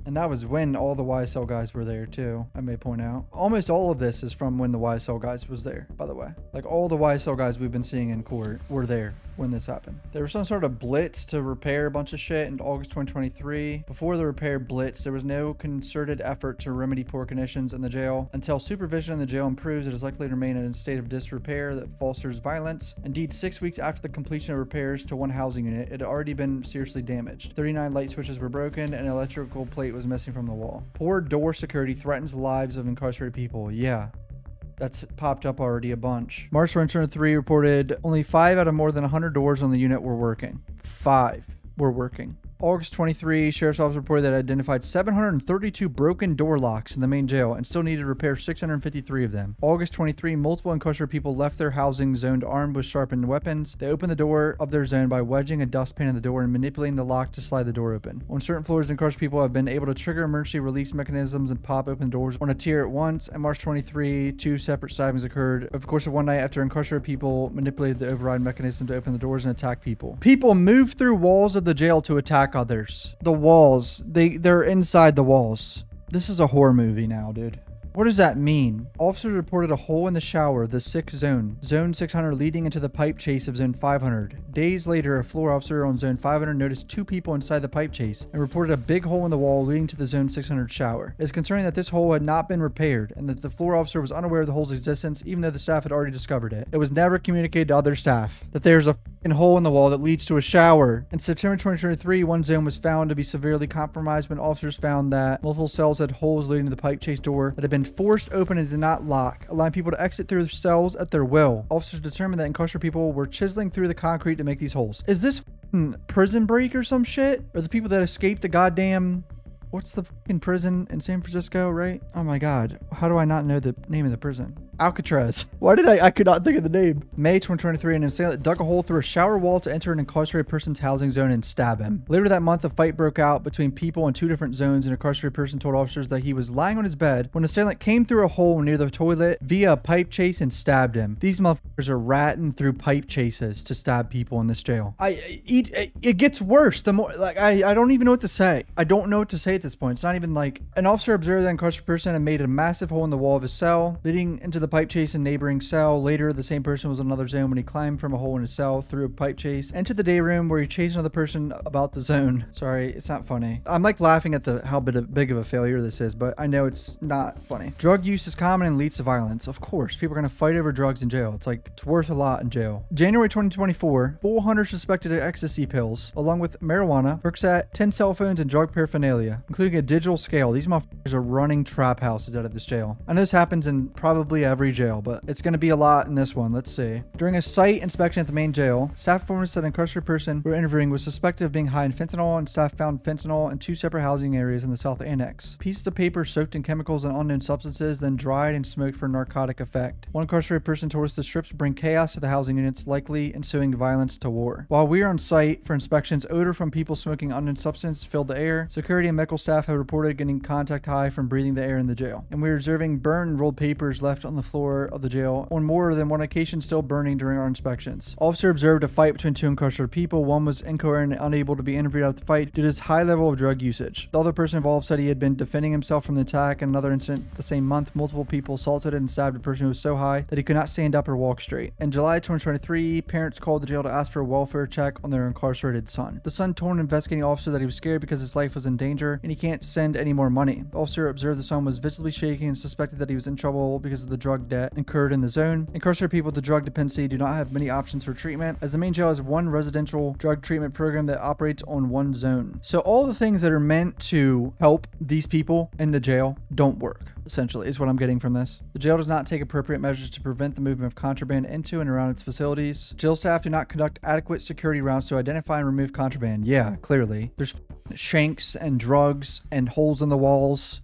And that was when all the YSL guys were there too, I may point out. Almost all of this is from when the YSL guys was there, by the way. Like all the YSL guys we've been seeing in court were there when this happened. There was some sort of blitz to repair a bunch of shit in August 2023. Before the repair blitz, there was no concerted effort to remedy poor conditions in the jail. Until supervision in the jail improves, it is likely to remain in a state of disrepair that fosters violence. Indeed, 6 weeks after the completion of repairs to one housing unit, it had already been seriously damaged. 39 light switches were broken and an electrical plate was missing from the wall. Poor door security threatens the lives of incarcerated people. Yeah. That's popped up already a bunch. March 2023 reported only 5 out of more than 100 doors on the unit were working. 5 were working. August 23, Sheriff's Office reported that it identified 732 broken door locks in the main jail and still needed to repair 653 of them. August 23, multiple incarcerated people left their housing zoned armed with sharpened weapons. They opened the door of their zone by wedging a dustpan in the door and manipulating the lock to slide the door open. On certain floors, incarcerated people have been able to trigger emergency release mechanisms and pop open doors on a tier at once. And March 23, 2 separate stabbings occurred, of course, of one night after incarcerated people manipulated the override mechanism to open the doors and attack people. People moved through walls of the jail to attack others. The walls, they're inside the walls. This is a horror movie now, dude. What does that mean? Officers reported a hole in the shower, the 6th zone, zone 600 leading into the pipe chase of zone 500. Days later, a floor officer on zone 500 noticed 2 people inside the pipe chase and reported a big hole in the wall leading to the zone 600 shower. It is concerning that this hole had not been repaired and that the floor officer was unaware of the hole's existence even though the staff had already discovered it. It was never communicated to other staff that there's a fucking hole in the wall that leads to a shower. In September 2023, one zone was found to be severely compromised when officers found that multiple cells had holes leading to the pipe chase door that had been forced open and did not lock, allowing people to exit through the cells at their will. Officers determined that incarcerated people were chiseling through the concrete to make these holes. Is this Prison Break or some shit? Or the people that escaped the goddamn... What's the fucking prison in San Francisco, right? Oh my god. How do I not know the name of the prison? Alcatraz. Why did I could not think of the name. May 2023, an assailant dug a hole through a shower wall to enter an incarcerated person's housing zone and stab him. Later that month, a fight broke out between people in 2 different zones. An incarcerated person told officers that he was lying on his bed when an assailant came through a hole near the toilet via a pipe chase and stabbed him. These motherfuckers are ratting through pipe chases to stab people in this jail. It gets worse the more, like, I don't even know what to say. I don't know what to say at this point. It's not even like an officer observed the incarcerated person and made a massive hole in the wall of his cell, leading into the pipe chase in neighboring cell. Later, the same person was in another zone when he climbed from a hole in his cell through a pipe chase into the day room where he chased another person about the zone. Sorry, it's not funny. I'm like laughing at how big of a failure this is, but I know it's not funny. Drug use is common and leads to violence. Of course, people are going to fight over drugs in jail. It's like, it's worth a lot in jail. January 2024, 400 suspected of ecstasy pills, along with marijuana, Percocet, 10 cell phones, and drug paraphernalia, including a digital scale. These motherfuckers are running trap houses out of this jail. I know this happens in probably every jail, but it's going to be a lot in this one. Let's see. During a site inspection at the main jail, staff informed that an incarcerated person we were interviewing was suspected of being high in fentanyl, and staff found fentanyl in 2 separate housing areas in the South Annex. Pieces of paper soaked in chemicals and unknown substances, then dried and smoked for narcotic effect. One incarcerated person told us the strips bring chaos to the housing units, likely ensuing violence to war. While we were on site for inspections, odor from people smoking unknown substance filled the air. Security and medical staff have reported getting contact high from breathing the air in the jail. And we were observing burned and rolled papers left on the floor of the jail, on more than one occasion still burning during our inspections. Officer observed a fight between 2 incarcerated people. One was incoherent and unable to be interviewed out of the fight due to his high level of drug usage. The other person involved said he had been defending himself from the attack. In another incident the same month, multiple people assaulted and stabbed a person who was so high that he could not stand up or walk straight. In July 2023, parents called the jail to ask for a welfare check on their incarcerated son. The son told an investigating officer that he was scared because his life was in danger and he can't send any more money. The officer observed the son was visibly shaking and suspected that he was in trouble because of the drug debt incurred in the zone. Incarcerated people with drug dependency do not have many options for treatment, as the main jail has one residential drug treatment program that operates on one zone. So all the things that are meant to help these people in the jail don't work, essentially, is what I'm getting from this. The jail does not take appropriate measures to prevent the movement of contraband into and around its facilities. Jail staff do not conduct adequate security rounds to identify and remove contraband. Yeah, clearly. There's shanks and drugs and holes in the walls.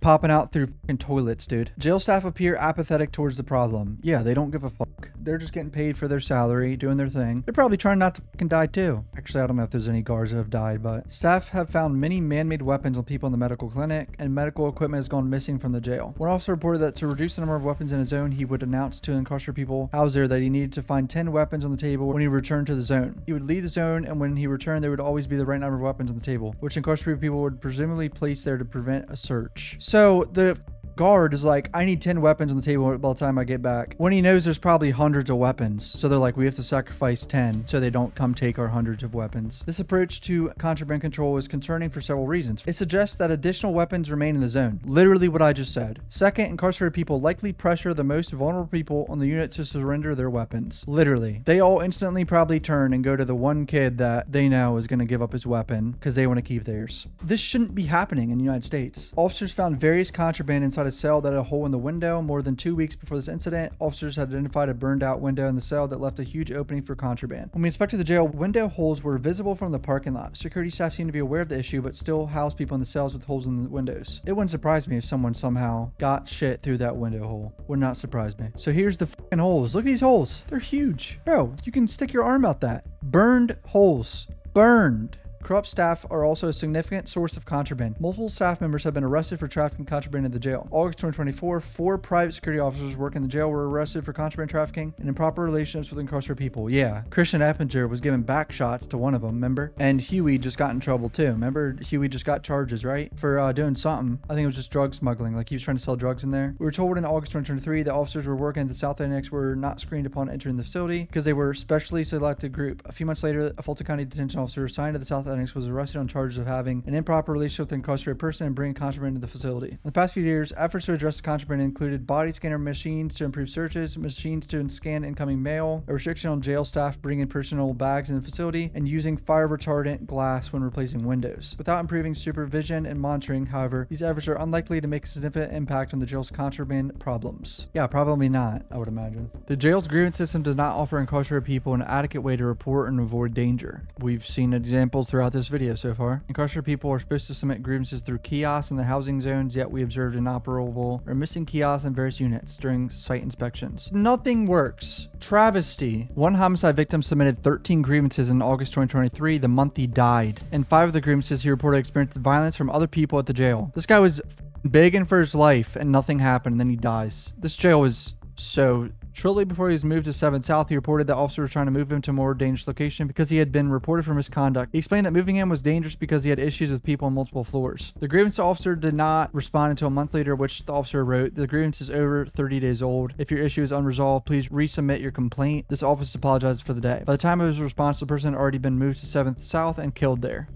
Popping out through fucking toilets, dude. Jail staff appear apathetic towards the problem. Yeah, they don't give a fuck. They're just getting paid for their salary, doing their thing. They're probably trying not to fucking die too. Actually, I don't know if there's any guards that have died, but staff have found many man-made weapons on people in the medical clinic, and medical equipment has gone missing from the jail. One officer reported that to reduce the number of weapons in his zone, he would announce to incarcerated people housed there that he needed to find 10 weapons on the table when he returned to the zone. He would leave the zone, and when he returned, there would always be the right number of weapons on the table, which incarcerated people would presumably place there to prevent a search. So the guard is like, I need 10 weapons on the table by the time I get back, when he knows there's probably hundreds of weapons. So they're like, we have to sacrifice 10 so they don't come take our hundreds of weapons. This approach to contraband control is concerning for several reasons. It suggests that additional weapons remain in the zone. Literally what I just said. Second, incarcerated people likely pressure the most vulnerable people on the unit to surrender their weapons. Literally. They all instantly probably turn and go to the one kid that they know is going to give up his weapon because they want to keep theirs. This shouldn't be happening in the United States. Officers found various contraband inside a cell that had a hole in the window. More than 2 weeks before this incident, officers had identified a burned out window in the cell that left a huge opening for contraband. When we inspected the jail, window holes were visible from the parking lot. Security staff seemed to be aware of the issue, but still housed people in the cells with holes in the windows. It wouldn't surprise me if someone somehow got shit through that window hole. Would not surprise me. So here's the fucking holes. Look at these holes. They're huge. Bro, you can stick your arm out that. Burned holes. Burned. Corrupt staff are also a significant source of contraband. Multiple staff members have been arrested for trafficking contraband in the jail. August 2024, 4 private security officers working in the jail were arrested for contraband trafficking and improper relationships with incarcerated people. Yeah, Christian Eppinger was giving back shots to one of them, remember? And Huey just got in trouble too. Remember, Huey just got charges, right? For doing something. I think it was just drug smuggling, like he was trying to sell drugs in there. We were told in August 2023 that officers were working at the South Annex were not screened upon entering the facility because they were a specially selected group. A few months later, a Fulton County detention officer assigned to the South Annex was arrested on charges of having an improper relationship with an incarcerated person and bringing contraband to the facility. In the past few years, efforts to address the contraband included body scanner machines to improve searches, machines to scan incoming mail, a restriction on jail staff bringing personal bags in the facility, and using fire retardant glass when replacing windows. Without improving supervision and monitoring, however, these efforts are unlikely to make a significant impact on the jail's contraband problems. Yeah, probably not, I would imagine. The jail's grievance system does not offer incarcerated people an adequate way to report and avoid danger. We've seen examples throughout this video so far. Incarcerated people are supposed to submit grievances through kiosks in the housing zones, yet we observed inoperable or missing kiosks in various units during site inspections. Nothing works. Travesty. One homicide victim submitted 13 grievances in August 2023, the month he died. In 5 of the grievances, he reported experienced violence from other people at the jail. This guy was begging for his life and nothing happened, and then he dies. This jail is so Shortly before he was moved to 7th South, he reported that officers were trying to move him to a more dangerous location because he had been reported for misconduct. He explained that moving him was dangerous because he had issues with people on multiple floors. The grievance officer did not respond until a month later, which the officer wrote, "The grievance is over 30 days old. If your issue is unresolved, please resubmit your complaint. This office apologizes for the day." By the time of his response, the person had already been moved to 7th South and killed there.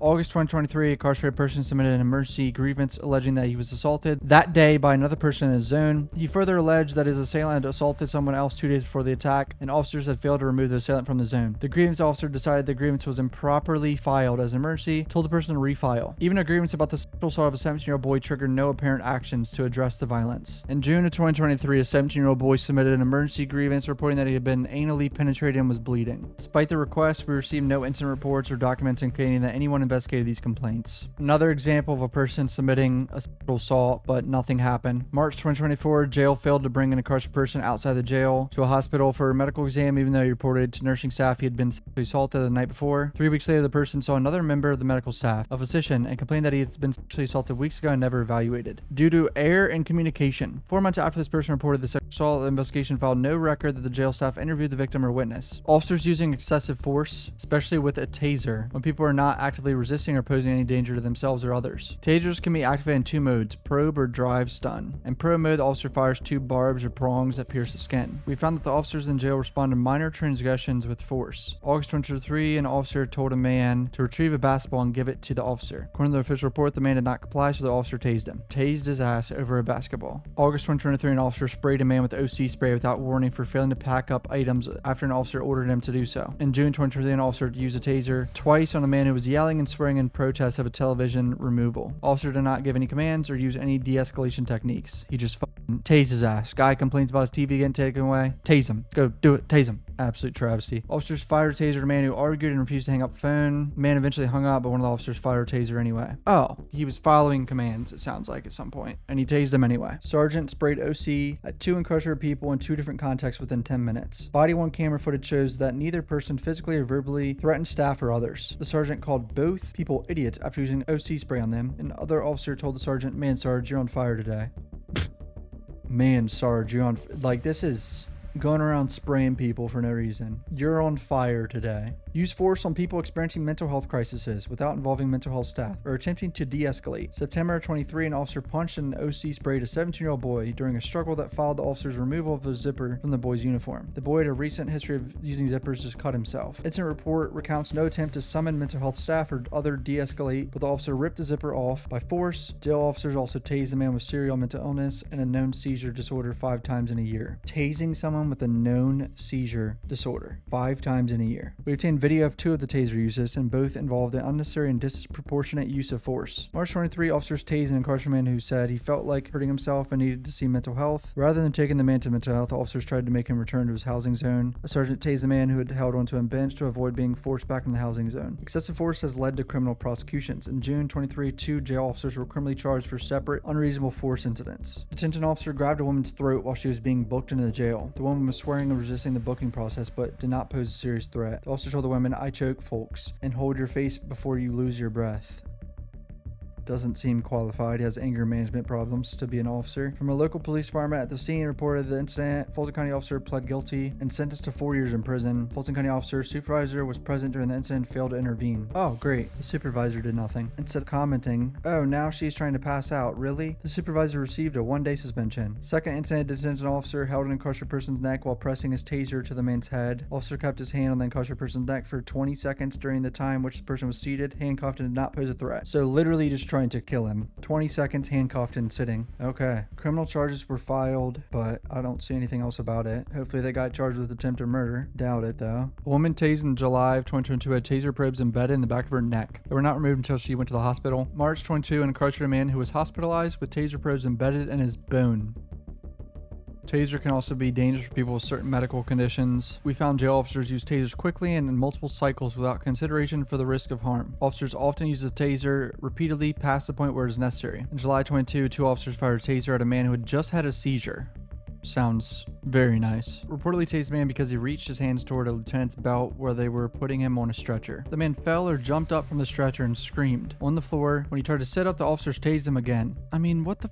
August 2023, a incarcerated person submitted an emergency grievance alleging that he was assaulted that day by another person in his zone. He further alleged that his assailant had assaulted someone else 2 days before the attack, and officers had failed to remove the assailant from the zone. The grievance officer decided the grievance was improperly filed as an emergency, told the person to refile. Even a grievance about the sexual assault of a 17-year-old boy triggered no apparent actions to address the violence. In June of 2023, a 17-year-old boy submitted an emergency grievance reporting that he had been anally penetrated and was bleeding. Despite the request, we received no incident reports or documents indicating that anyone investigated these complaints. Another example of a person submitting a sexual assault, but nothing happened. March 2024, jail failed to bring an incarcerated person outside the jail to a hospital for a medical exam, even though he reported to nursing staff he had been sexually assaulted the night before. 3 weeks later, the person saw another member of the medical staff, a physician, and complained that he had been sexually assaulted weeks ago and never evaluated. Due to error in communication, 4 months after this person reported the sexual assault, the investigation filed no record that the jail staff interviewed the victim or witness. Officers using excessive force, especially with a taser, when people are not actively resisting or posing any danger to themselves or others. Tasers can be activated in 2 modes, probe or drive stun. In probe mode, the officer fires 2 barbs or prongs that pierce the skin. We found that the officers in jail respond to minor transgressions with force. August 2023, an officer told a man to retrieve a basketball and give it to the officer. According to the official report, the man did not comply, so the officer tased him. Tased his ass over a basketball. August 2023, an officer sprayed a man with OC spray without warning for failing to pack up items after an officer ordered him to do so. In June 2023, an officer used a taser twice on a man who was yelling and swearing in protest of a television removal. Officer did not give any commands or use any de-escalation techniques. He just fucking tased his ass. Guy complains about his TV getting taken away. Tase him. Go do it. Tase him. Absolute travesty. Officers fired a taser at a man who argued and refused to hang up the phone. The man eventually hung up, but one of the officers fired a taser anyway. Oh, he was following commands, it sounds like, at some point, and he tased him anyway. Sergeant sprayed OC at 2 incarcerated people in 2 different contexts within 10 minutes. Body-worn camera footage shows that neither person physically or verbally threatened staff or others. The sergeant called both people idiots after using OC spray on them. An other officer told the sergeant, "Man, Sarge, you're on fire today." Man, Sarge, you're on... Like, this is... going around spraying people for no reason. You're on fire today. Use force on people experiencing mental health crises without involving mental health staff or attempting to de-escalate. September 23, an officer punched and OC sprayed a 17-year-old boy during a struggle that followed the officer's removal of the zipper from the boy's uniform. The boy had a recent history of using zippers to cut himself. Incident report recounts no attempt to summon mental health staff or other de-escalate, but the officer ripped the zipper off by force. Jail officers also tased a man with serial mental illness and a known seizure disorder 5 times in a year. Tasing someone with a known seizure disorder 5 times in a year. We obtained video of 2 of the taser uses, and both involved an unnecessary and disproportionate use of force. March 23, officers tased an incarcerated man who said he felt like hurting himself and needed to see mental health. Rather than taking the man to mental health, officers tried to make him return to his housing zone. A sergeant tased a man who had held onto a bench to avoid being forced back in the housing zone. Excessive force has led to criminal prosecutions. In June 23, 2 jail officers were criminally charged for separate unreasonable force incidents. Detention officer grabbed a woman's throat while she was being booked into the jail. The woman was swearing and resisting the booking process, but did not pose a serious threat. The officer told the woman, "I choke, folks, and hold your face before you lose your breath." Doesn't seem qualified. He has anger management problems to be an officer. From a local police department at the scene reported the incident. Fulton County officer pled guilty and sentenced to 4 years in prison. Fulton County officer supervisor was present during the incident and failed to intervene. Oh, great. The supervisor did nothing. Instead of commenting, "Oh, now she's trying to pass out. Really?" The supervisor received a 1-day suspension. Second incident, detention officer held an incarcerated person's neck while pressing his taser to the man's head. Officer kept his hand on the incarcerated person's neck for 20 seconds during the time which the person was seated, handcuffed, and did not pose a threat. So literally just trying to kill him. 20 seconds handcuffed and sitting. Okay. Criminal charges were filed, but I don't see anything else about it. Hopefully they got charged with attempted murder. Doubt it though. A woman tased in July of 2022 had taser probes embedded in the back of her neck. They were not removed until she went to the hospital. March 22, an incarcerated man who was hospitalized with taser probes embedded in his bone. Taser can also be dangerous for people with certain medical conditions. We found jail officers use tasers quickly and in multiple cycles without consideration for the risk of harm. Officers often use the taser repeatedly past the point where it is necessary. In July 22, 2 officers fired a taser at a man who had just had a seizure. Sounds very nice. Reportedly tased the man because he reached his hands toward a lieutenant's belt where they were putting him on a stretcher. The man fell or jumped up from the stretcher and screamed. On the floor, when he tried to sit up, the officers tased him again. I mean, what the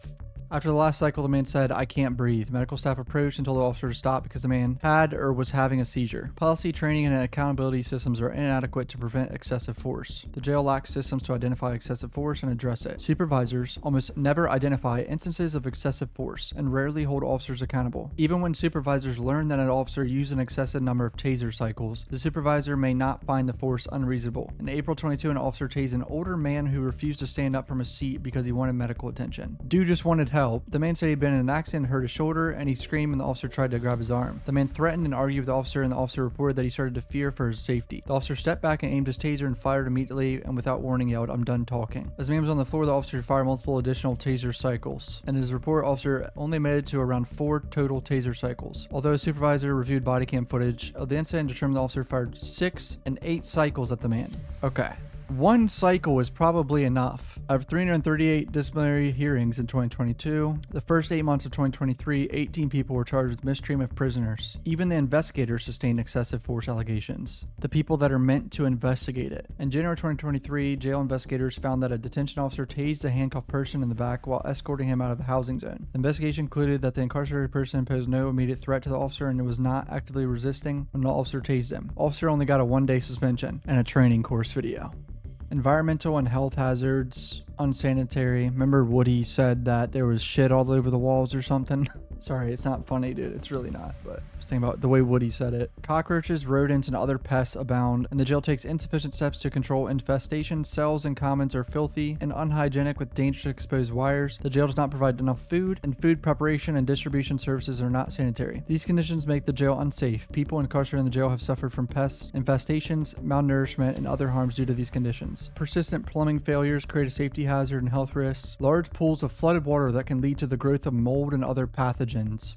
After the last cycle, the man said, "I can't breathe." Medical staff approached and told the officer to stop because the man had or was having a seizure. Policy, training, and accountability systems are inadequate to prevent excessive force. The jail lacks systems to identify excessive force and address it. Supervisors almost never identify instances of excessive force and rarely hold officers accountable. Even when supervisors learn that an officer used an excessive number of taser cycles, the supervisor may not find the force unreasonable. In April 22, an officer tased an older man who refused to stand up from his seat because he wanted medical attention. Dude just wanted help. The man said he'd been in an accident, hurt his shoulder, and he screamed and the officer tried to grab his arm. The man threatened and argued with the officer, and the officer reported that he started to fear for his safety. The officer stepped back and aimed his taser and fired immediately, and without warning yelled, "I'm done talking." As the man was on the floor, the officer fired multiple additional taser cycles. In his report, officer only admitted to around 4 total taser cycles. Although a supervisor reviewed body cam footage of the incident and determined the officer fired 6 and 8 cycles at the man. Okay. 1 cycle is probably enough. Out of 338 disciplinary hearings in 2022, the first 8 months of 2023, 18 people were charged with mistreatment of prisoners. Even the investigators sustained excessive force allegations. The people that are meant to investigate it. In January 2023, jail investigators found that a detention officer tased a handcuffed person in the back while escorting him out of the housing zone. The investigation concluded that the incarcerated person posed no immediate threat to the officer and was not actively resisting when the officer tased him. Officer only got a 1-day suspension and a training course video. Environmental and health hazards, unsanitary. Remember Woody said that there was shit all over the walls or something? Sorry, it's not funny, dude. It's really not, but I was thinking about the way Woody said it. Cockroaches, rodents, and other pests abound, and the jail takes insufficient steps to control infestation. Cells and commons are filthy and unhygienic with dangerous exposed wires. The jail does not provide enough food, and food preparation and distribution services are not sanitary. These conditions make the jail unsafe. People incarcerated in the jail have suffered from pests, infestations, malnourishment, and other harms due to these conditions. Persistent plumbing failures create a safety hazard and health risks. Large pools of flooded water that can lead to the growth of mold and other pathogens.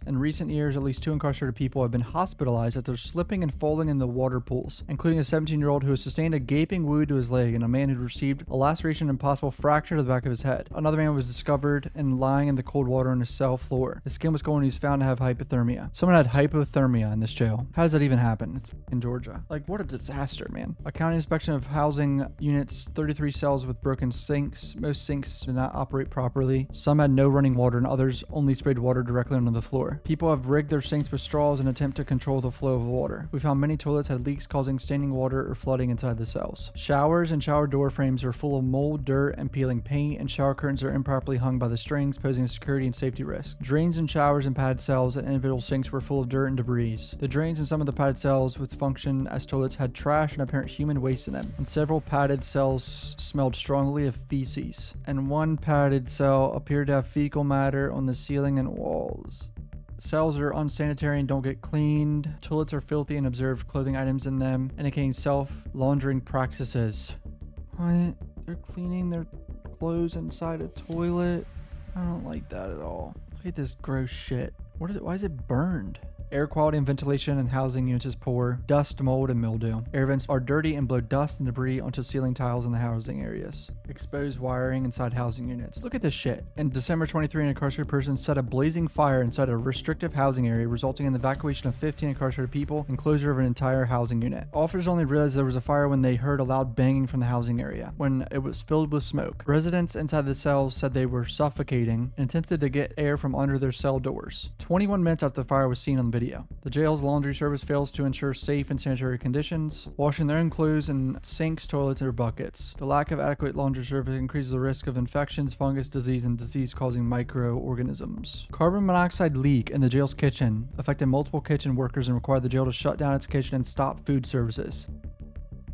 In recent years, at least 2 incarcerated people have been hospitalized after slipping and falling in the water pools, including a 17-year-old who has sustained a gaping wound to his leg and a man who received a laceration and possible fracture to the back of his head. Another man was discovered and lying in the cold water on his cell floor. His skin was cold and he was found to have hypothermia. Someone had hypothermia in this jail. How does that even happen? It's in Georgia. Like, what a disaster, man. A county inspection of housing units, 33 cells with broken sinks. Most sinks did not operate properly. Some had no running water and others only sprayed water directly onto the floor. People have rigged their sinks with straws in an attempt to control the flow of water. We found many toilets had leaks causing standing water or flooding inside the cells. Showers and shower door frames are full of mold, dirt, and peeling paint, and shower curtains are improperly hung by the strings, posing a security and safety risk. Drains and showers in padded cells and individual sinks were full of dirt and debris. The drains in some of the padded cells with function as toilets had trash and apparent human waste in them, and several padded cells smelled strongly of feces, and one padded cell appeared to have fecal matter on the ceiling and walls. Cells are unsanitary and don't get cleaned. Toilets are filthy and observed clothing items in them, indicating self-laundering practices. What? They're cleaning their clothes inside a toilet? I don't like that at all. Look at this gross shit. Why is it burned? Air quality and ventilation in housing units is poor. Dust, mold, and mildew. Air vents are dirty and blow dust and debris onto ceiling tiles in the housing areas. Exposed wiring inside housing units. Look at this shit. In December 23, an incarcerated person set a blazing fire inside a restrictive housing area, resulting in the evacuation of 15 incarcerated people and closure of an entire housing unit. Officers only realized there was a fire when they heard a loud banging from the housing area, when it was filled with smoke. Residents inside the cells said they were suffocating and attempted to get air from under their cell doors. 21 minutes after the fire was seen on the video. The jail's laundry service fails to ensure safe and sanitary conditions, washing their own clothes in sinks, toilets, or buckets. The lack of adequate laundry service increases the risk of infections, fungus, disease, and disease-causing microorganisms. Carbon monoxide leak in the jail's kitchen affected multiple kitchen workers and required the jail to shut down its kitchen and stop food services.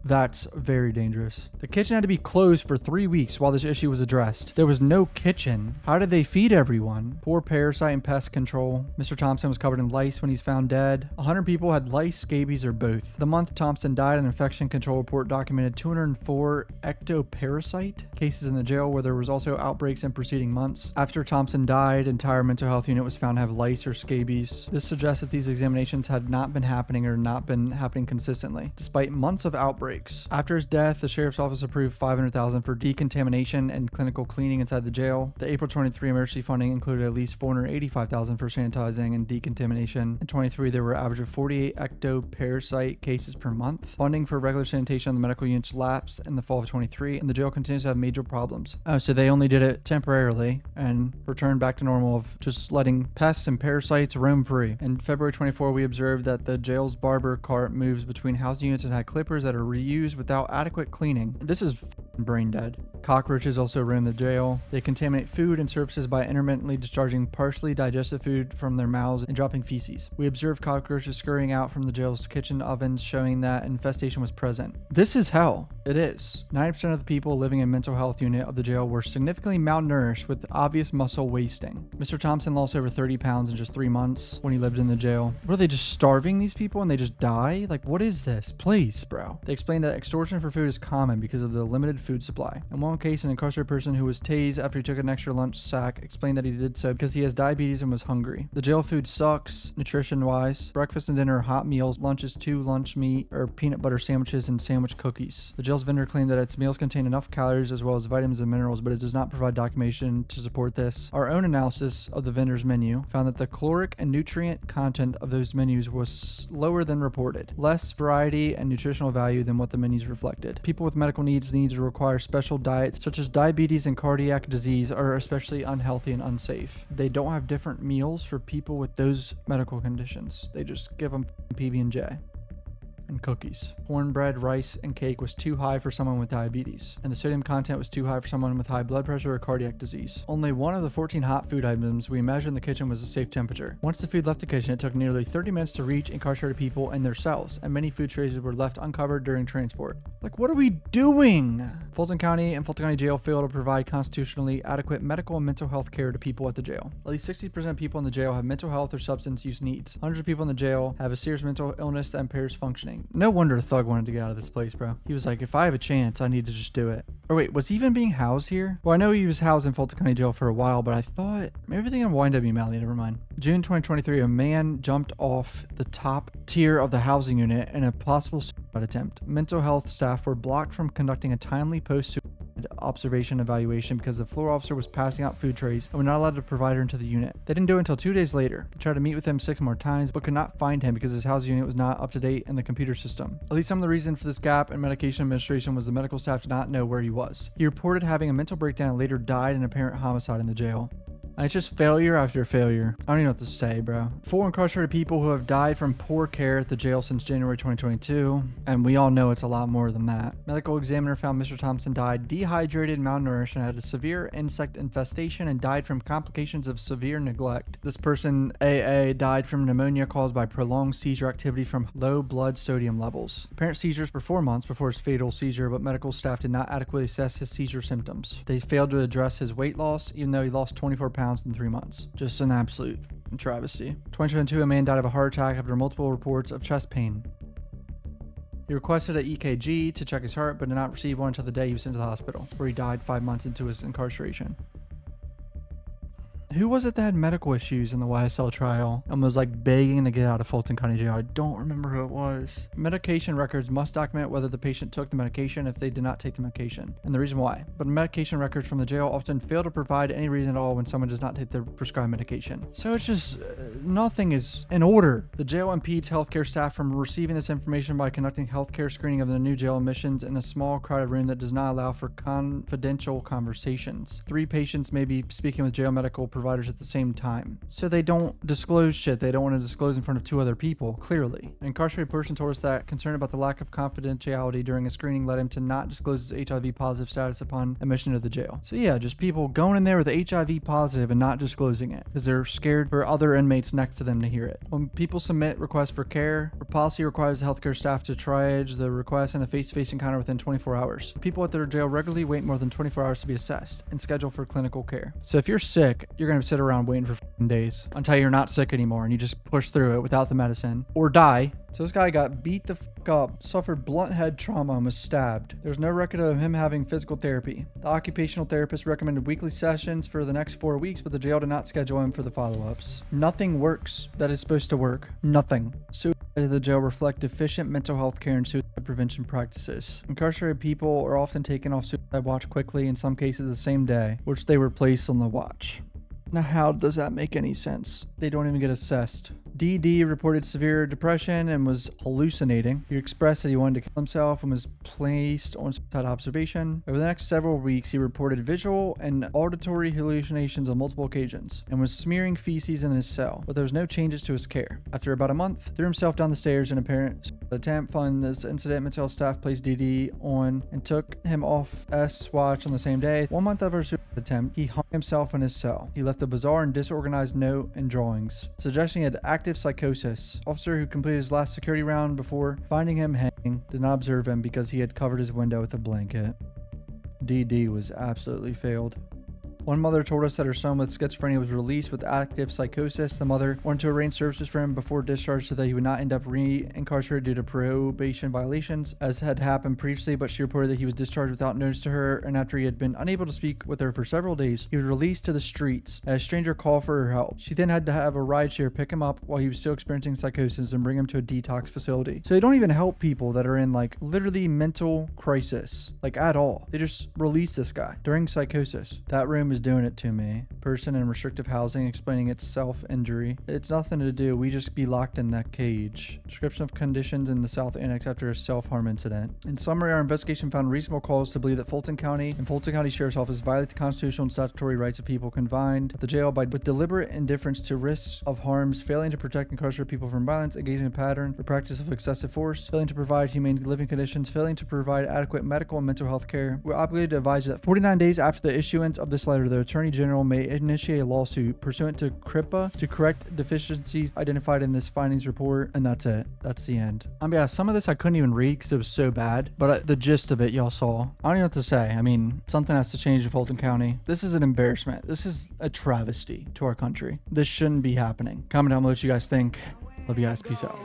That's very dangerous. The kitchen had to be closed for 3 weeks while this issue was addressed. There was no kitchen. How did they feed everyone? Poor parasite and pest control. Mr. Thompson was covered in lice when he's found dead. 100 people had lice, scabies, or both. The month Thompson died, an infection control report documented 204 ectoparasite cases in the jail, where there was also outbreaks in preceding months. After Thompson died, entire mental health unit was found to have lice or scabies. This suggests that these examinations had not been happening or not been happening consistently, despite months of outbreaks. breaks. After his death, the sheriff's office approved $500,000 for decontamination and clinical cleaning inside the jail. The April 23 emergency funding included at least $485,000 for sanitizing and decontamination. In 23, there were an average of 48 ectoparasite cases per month. Funding for regular sanitation on the medical units lapsed in the fall of 23, and the jail continues to have major problems. So they only did it temporarily and returned back to normal of just letting pests and parasites roam free. In February 24, we observed that the jail's barber cart moves between housing units and had clippers that are reused without adequate cleaning. This is brain dead. Cockroaches also roam the jail. They contaminate food and surfaces by intermittently discharging partially digested food from their mouths and dropping feces. We observed cockroaches scurrying out from the jail's kitchen ovens, showing that infestation was present. This is hell. It is. 90% of the people living in mental health unit of the jail were significantly malnourished with obvious muscle wasting. Mr. Thompson lost over 30 pounds in just 3 months when he lived in the jail. Were they just starving these people and they just die? Like, what is this? Please, bro. They explained that extortion for food is common because of the limited food supply. In one case, an incarcerated person who was tased after he took an extra lunch sack explained that he did so because he has diabetes and was hungry. The jail food sucks, nutrition-wise. Breakfast and dinner are hot meals. Lunch is 2 lunch meat or peanut butter sandwiches and sandwich cookies. The jail's vendor claimed that its meals contain enough calories as well as vitamins and minerals, but it does not provide documentation to support this. Our own analysis of the vendor's menu found that the caloric and nutrient content of those menus was lower than reported. Less variety and nutritional value than what the menus reflected. People with medical needs need to require special diets such as diabetes and cardiac disease are especially unhealthy and unsafe. They don't have different meals for people with those medical conditions. They just give them PB&J. And cookies. Cornbread, rice, and cake was too high for someone with diabetes, and the sodium content was too high for someone with high blood pressure or cardiac disease. Only one of the 14 hot food items we imagined in the kitchen was a safe temperature. Once the food left the kitchen, it took nearly 30 minutes to reach incarcerated people in their cells, and many food trays were left uncovered during transport. Like, what are we doing? Fulton County and Fulton County Jail fail to provide constitutionally adequate medical and mental health care to people at the jail. At least 60% of people in the jail have mental health or substance use needs. Hundreds of people in the jail have a serious mental illness that impairs functioning. No wonder Thug wanted to get out of this place, bro. He was like, if I have a chance, I need to just do it. Or wait, was he even being housed here? Well, I know he was housed in Fulton County Jail for a while, but I thought maybe thinking of YNW Malley. Never mind. June 2023, a man jumped off the top tier of the housing unit in a possible suicide attempt. Mental health staff were blocked from conducting a timely post-suicide observation evaluation because the floor officer was passing out food trays and were not allowed to provide her into the unit. They didn't do it until 2 days later. They tried to meet with him 6 more times, but could not find him because his housing unit was not up to date in the computer system. At least some of the reason for this gap in medication administration was the medical staff did not know where he was. He reported having a mental breakdown and later died in apparent homicide in the jail. And it's just failure after failure. I don't even know what to say, bro. 4 incarcerated people who have died from poor care at the jail since January 2022. And we all know it's a lot more than that. Medical examiner found Mr. Thompson died dehydrated, malnourished, and had a severe insect infestation and died from complications of severe neglect. This person, AA, died from pneumonia caused by prolonged seizure activity from low blood sodium levels. Apparent seizures for 4 months before his fatal seizure, but medical staff did not adequately assess his seizure symptoms. They failed to address his weight loss, even though he lost 24 pounds in 3 months. Just an absolute travesty. 2022, a man died of a heart attack after multiple reports of chest pain. He requested an EKG to check his heart, but did not receive one until the day he was sent to the hospital, where he died 5 months into his incarceration. Who was it that had medical issues in the YSL trial and was like begging to get out of Fulton County Jail? I don't remember who it was. Medication records must document whether the patient took the medication if they did not take the medication, and the reason why. But medication records from the jail often fail to provide any reason at all when someone does not take the prescribed medication. So it's just, nothing is in order. The jail impedes healthcare staff from receiving this information by conducting healthcare screening of the new jail admissions in a small crowded room that does not allow for confidential conversations. 3 patients may be speaking with jail medical providers at the same time. So they don't disclose shit they don't want to disclose in front of 2 other people, clearly. An incarcerated person told us that concern about the lack of confidentiality during a screening led him to not disclose his HIV positive status upon admission to the jail. So yeah, just people going in there with HIV positive and not disclosing it because they're scared for other inmates next to them to hear it. When people submit requests for care, our policy requires the healthcare staff to triage the request and a face-to-face encounter within 24 hours. People at their jail regularly wait more than 24 hours to be assessed and scheduled for clinical care. So if you're sick, you're going to sit around waiting for days until you're not sick anymore and you just push through it without the medicine or die. So this guy got beat the fuck up, suffered blunt head trauma, and was stabbed. There's no record of him having physical therapy. The occupational therapist recommended weekly sessions for the next 4 weeks, but the jail did not schedule him for the follow-ups. Nothing works that is supposed to work. Nothing. So of the jail reflect deficient mental health care and suicide prevention practices. Incarcerated people are often taken off suicide watch quickly, in some cases the same day, which they were placed on the watch. Now, how does that make any sense? They don't even get assessed. DD reported severe depression and was hallucinating. He expressed that he wanted to kill himself and was placed on suicide observation. Over the next several weeks, he reported visual and auditory hallucinations on multiple occasions and was smearing feces in his cell, but there was no changes to his care. After about a month, threw himself down the stairs in an apparent suicide attempt. Following this incident, mental health staff placed DD on and took him off S watch on the same day. 1 month after his suicide attempt, he hung himself in his cell. He left a bizarre and disorganized note and drawings, suggesting he had active psychosis. Officer who completed his last security round before finding him hanging did not observe him because he had covered his window with a blanket. DD was absolutely failed. One mother told us that her son with schizophrenia was released with active psychosis. The mother wanted to arrange services for him before discharge so that he would not end up re-incarcerated due to probation violations, as had happened previously, but she reported that he was discharged without notice to her, and after he had been unable to speak with her for several days, he was released to the streets as a stranger called for her help. She then had to have a rideshare pick him up while he was still experiencing psychosis and bring him to a detox facility. So they don't even help people that are in like literally mental crisis, like at all. They just release this guy during psychosis. That room is doing it to me. Person in restrictive housing explaining it's self-injury. It's nothing to do. We just be locked in that cage. Description of conditions in the South Annex after a self-harm incident. In summary, our investigation found reasonable cause to believe that Fulton County and Fulton County Sheriff's Office violate the constitutional and statutory rights of people confined at the jail with deliberate indifference to risks of harms, failing to protect incarcerated people from violence, engaging in a pattern or practice of excessive force, failing to provide humane living conditions, failing to provide adequate medical and mental health care. We're obligated to advise you that 49 days after the issuance of this letter, the Attorney General may initiate a lawsuit pursuant to CRIPA to correct deficiencies identified in this findings report, and that's it. That's the end. Yeah, some of this I couldn't even read because it was so bad, but the gist of it y'all saw. I don't even know what to say. I mean, something has to change in Fulton County. This is an embarrassment. This is a travesty to our country. This shouldn't be happening. Comment down below what you guys think. Love you guys. Peace out.